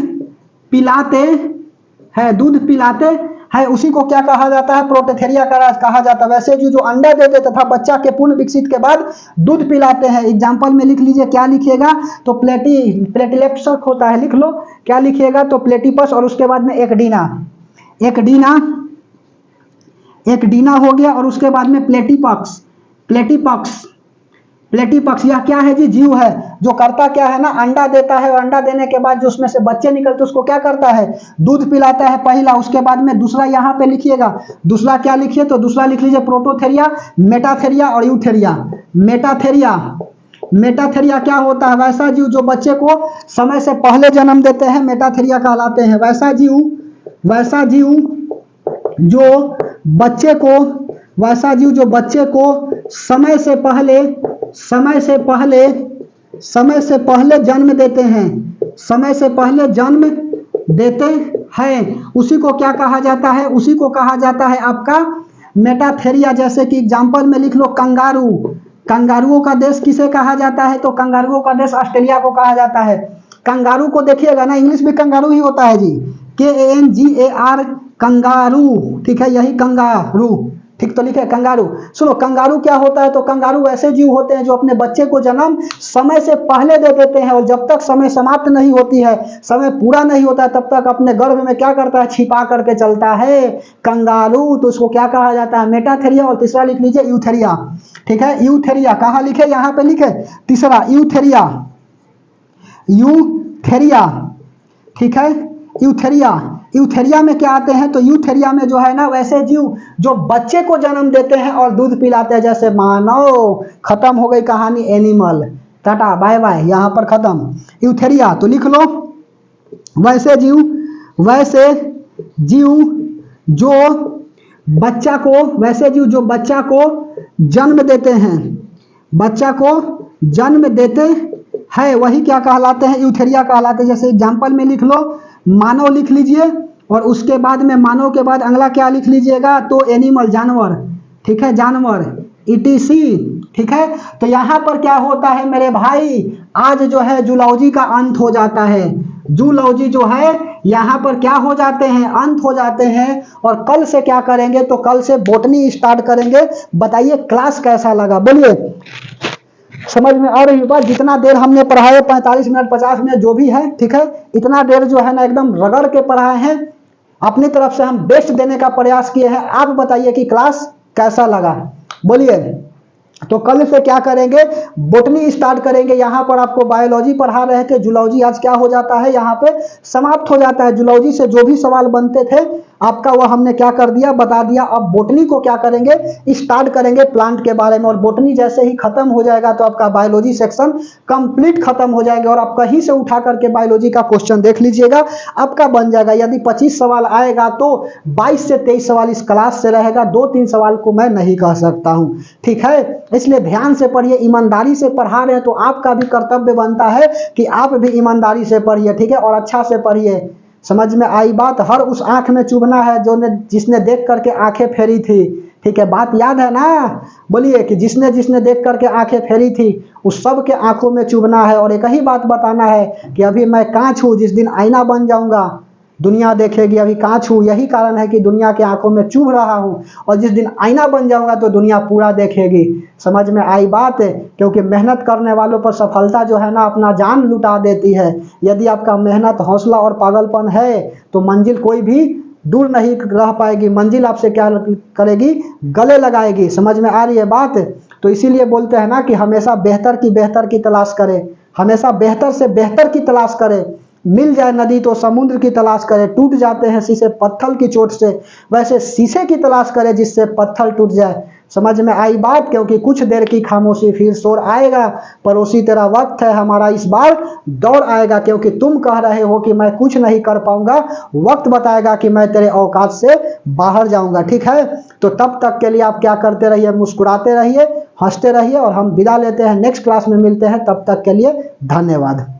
पिलाते है, उसी को क्या कहा जाता है, प्रोटोथेरिया कहा जाता है। वैसे जो अंडा देते तथा बच्चा के पूर्ण विकसित के बाद दूध पिलाते हैं। एग्जाम्पल में लिख लीजिए, क्या लिखिएगा, तो प्लेटिलेप्स होता है, लिख लो क्या लिखिएगा, तो प्लेटिपस और उसके बाद में एकडीना हो गया और उसके बाद में प्लेटिपक्स यह क्या है जी, जीव है जो करता क्या है ना, अंडा देता है और अंडा देने के बाद जो उसमें से बच्चे निकलते उसको क्या करता है, दूध पिलाता है पहला। उसके बाद में दूसरा यहाँ पे लिखिएगा, दूसरा क्या लिखिए, तो दूसरा लिख लीजिए प्रोटोथेरिया, मेटाथेरिया और यूथेरिया। मेटाथेरिया क्या होता है, वैसा जीव जो बच्चे को समय से पहले जन्म देते हैं, मेटाथेरिया कहलाते हैं। वैसा जीव जो बच्चे को समय से पहले जन्म देते हैं, उसी को क्या कहा जाता है, उसी को कहा जाता है आपका मेटाथेरिया। जैसे कि एग्जांपल में लिख लो, कंगारुओं का देश किसे कहा जाता है, तो कंगारुओं का देश ऑस्ट्रेलिया को कहा जाता है। कंगारू को देखिएगा ना, इंग्लिश में कंगारू ही होता है जी, KANGAR, कंगारू, ठीक है, यही कंगारू, ठीक तो लिखे कंगारू। सुनो, कंगारू क्या होता है, तो कंगारू ऐसे जीव होते हैं जो अपने बच्चे को जन्म समय से पहले दे देते हैं और जब तक समय समाप्त नहीं होती है, समय पूरा नहीं होता है, तब तक अपने गर्भ में क्या करता है, छिपा करके चलता है कंगारू। तो उसको क्या कहा जाता है, मेटाथेरिया। और तीसरा लिख लीजिए यूथेरिया, ठीक है। यूथेरिया कहाँ लिखे, यहाँ पे लिखे, तीसरा यूथेरिया, ठीक है। यूथेरिया में क्या आते हैं, तो यूथेरिया में जो है ना, वैसे जीव जो बच्चे को जन्म देते हैं और दूध पिलाते हैं, जैसे मानव। खत्म हो गई कहानी एनिमल, टाटा बाय बाय, यहाँ पर खत्म यूथेरिया। तो लिख लो, वैसे जीव जो बच्चा को जन्म देते हैं, वही क्या कहलाते हैं, यूथेरिया कहलाते हैं। जैसे एग्जाम्पल में लिख लो, मानव लिख लीजिए और उसके बाद में मानव के बाद अगला क्या लिख लीजिएगा, तो एनिमल, जानवर, ठीक है, जानवर, ETC, ठीक है। तो यहाँ पर क्या होता है मेरे भाई, आज जो है जूलॉजी का अंत हो जाता है। जूलॉजी जो है यहाँ पर क्या हो जाते हैं, अंत हो जाते हैं। और कल से क्या करेंगे, तो कल से बॉटनी स्टार्ट करेंगे। बताइए क्लास कैसा लगा, बोलिए, समझ में आ रही बात। जितना देर हमने पढ़ाया 45 मिनट 50 मिनट जो भी है, ठीक है, इतना देर जो है ना एकदम रगड़ के पढ़ाए हैं। अपनी तरफ से हम बेस्ट देने का प्रयास किए हैं। आप बताइए कि क्लास कैसा लगा, बोलिए। तो कल से क्या करेंगे, बॉटनी स्टार्ट करेंगे। यहाँ पर आपको बायोलॉजी पढ़ा रहे थे, जूलॉजी आज क्या हो जाता है, यहाँ पे समाप्त हो जाता है। जूलॉजी से जो भी सवाल बनते थे आपका वह हमने क्या कर दिया, बता दिया। अब बोटनी को क्या करेंगे, स्टार्ट करेंगे प्लांट के बारे में, और बोटनी जैसे ही खत्म हो जाएगा तो आपका बायोलॉजी सेक्शन कंप्लीट खत्म हो जाएगा, और आप कहीं से उठा करके बायोलॉजी का क्वेश्चन देख लीजिएगा, आपका बन जाएगा। यदि 25 सवाल आएगा तो 22 से 23 सवाल इस क्लास से रहेगा, 2-3 सवाल को मैं नहीं कह सकता हूं, ठीक है। इसलिए ध्यान से पढ़िए, ईमानदारी से पढ़ा रहे हैं तो आपका भी कर्तव्य बनता है कि आप भी ईमानदारी से पढ़िए, ठीक है, और अच्छा से पढ़िए। समझ में आई बात। हर उस आंख में चुभना है जो ने जिसने देख करके आंखें फेरी थी, ठीक है, बात याद है ना। बोलिए कि जिसने जिसने देख करके आंखें फेरी थी उस सब के आंखों में चुभना है, और एक ही बात बताना है कि अभी मैं कांच हूं, जिस दिन आईना बन जाऊंगा दुनिया देखेगी, अभी कांच हूं, यही कारण है कि दुनिया के आंखों में चुभ रहा हूं, और जिस दिन आईना बन जाऊंगा तो दुनिया पूरा देखेगी। समझ में आई बात है। क्योंकि मेहनत करने वालों पर सफलता जो है ना अपना जान लुटा देती है। यदि आपका मेहनत, हौसला और पागलपन है तो मंजिल कोई भी दूर नहीं रह पाएगी, मंजिल आपसे क्या करेगी, गले लगाएगी। समझ में आ रही है बात। तो इसीलिए बोलते हैं ना कि हमेशा बेहतर की तलाश करें, हमेशा बेहतर से बेहतर की तलाश करें। मिल जाए नदी तो समुद्र की तलाश करे, टूट जाते हैं शीशे पत्थर की चोट से, वैसे शीशे की तलाश करे जिससे पत्थर टूट जाए। समझ में आई बात। क्योंकि कुछ देर की खामोशी फिर शोर आएगा, पड़ोसी तेरा वक्त है हमारा इस बार दौड़ आएगा। क्योंकि तुम कह रहे हो कि मैं कुछ नहीं कर पाऊंगा, वक्त बताएगा कि मैं तेरे औकात से बाहर जाऊंगा, ठीक है। तो तब तक के लिए आप क्या करते रहिए, मुस्कुराते रहिए, हंसते रहिए, और हम विदा लेते हैं, नेक्स्ट क्लास में मिलते हैं, तब तक के लिए धन्यवाद।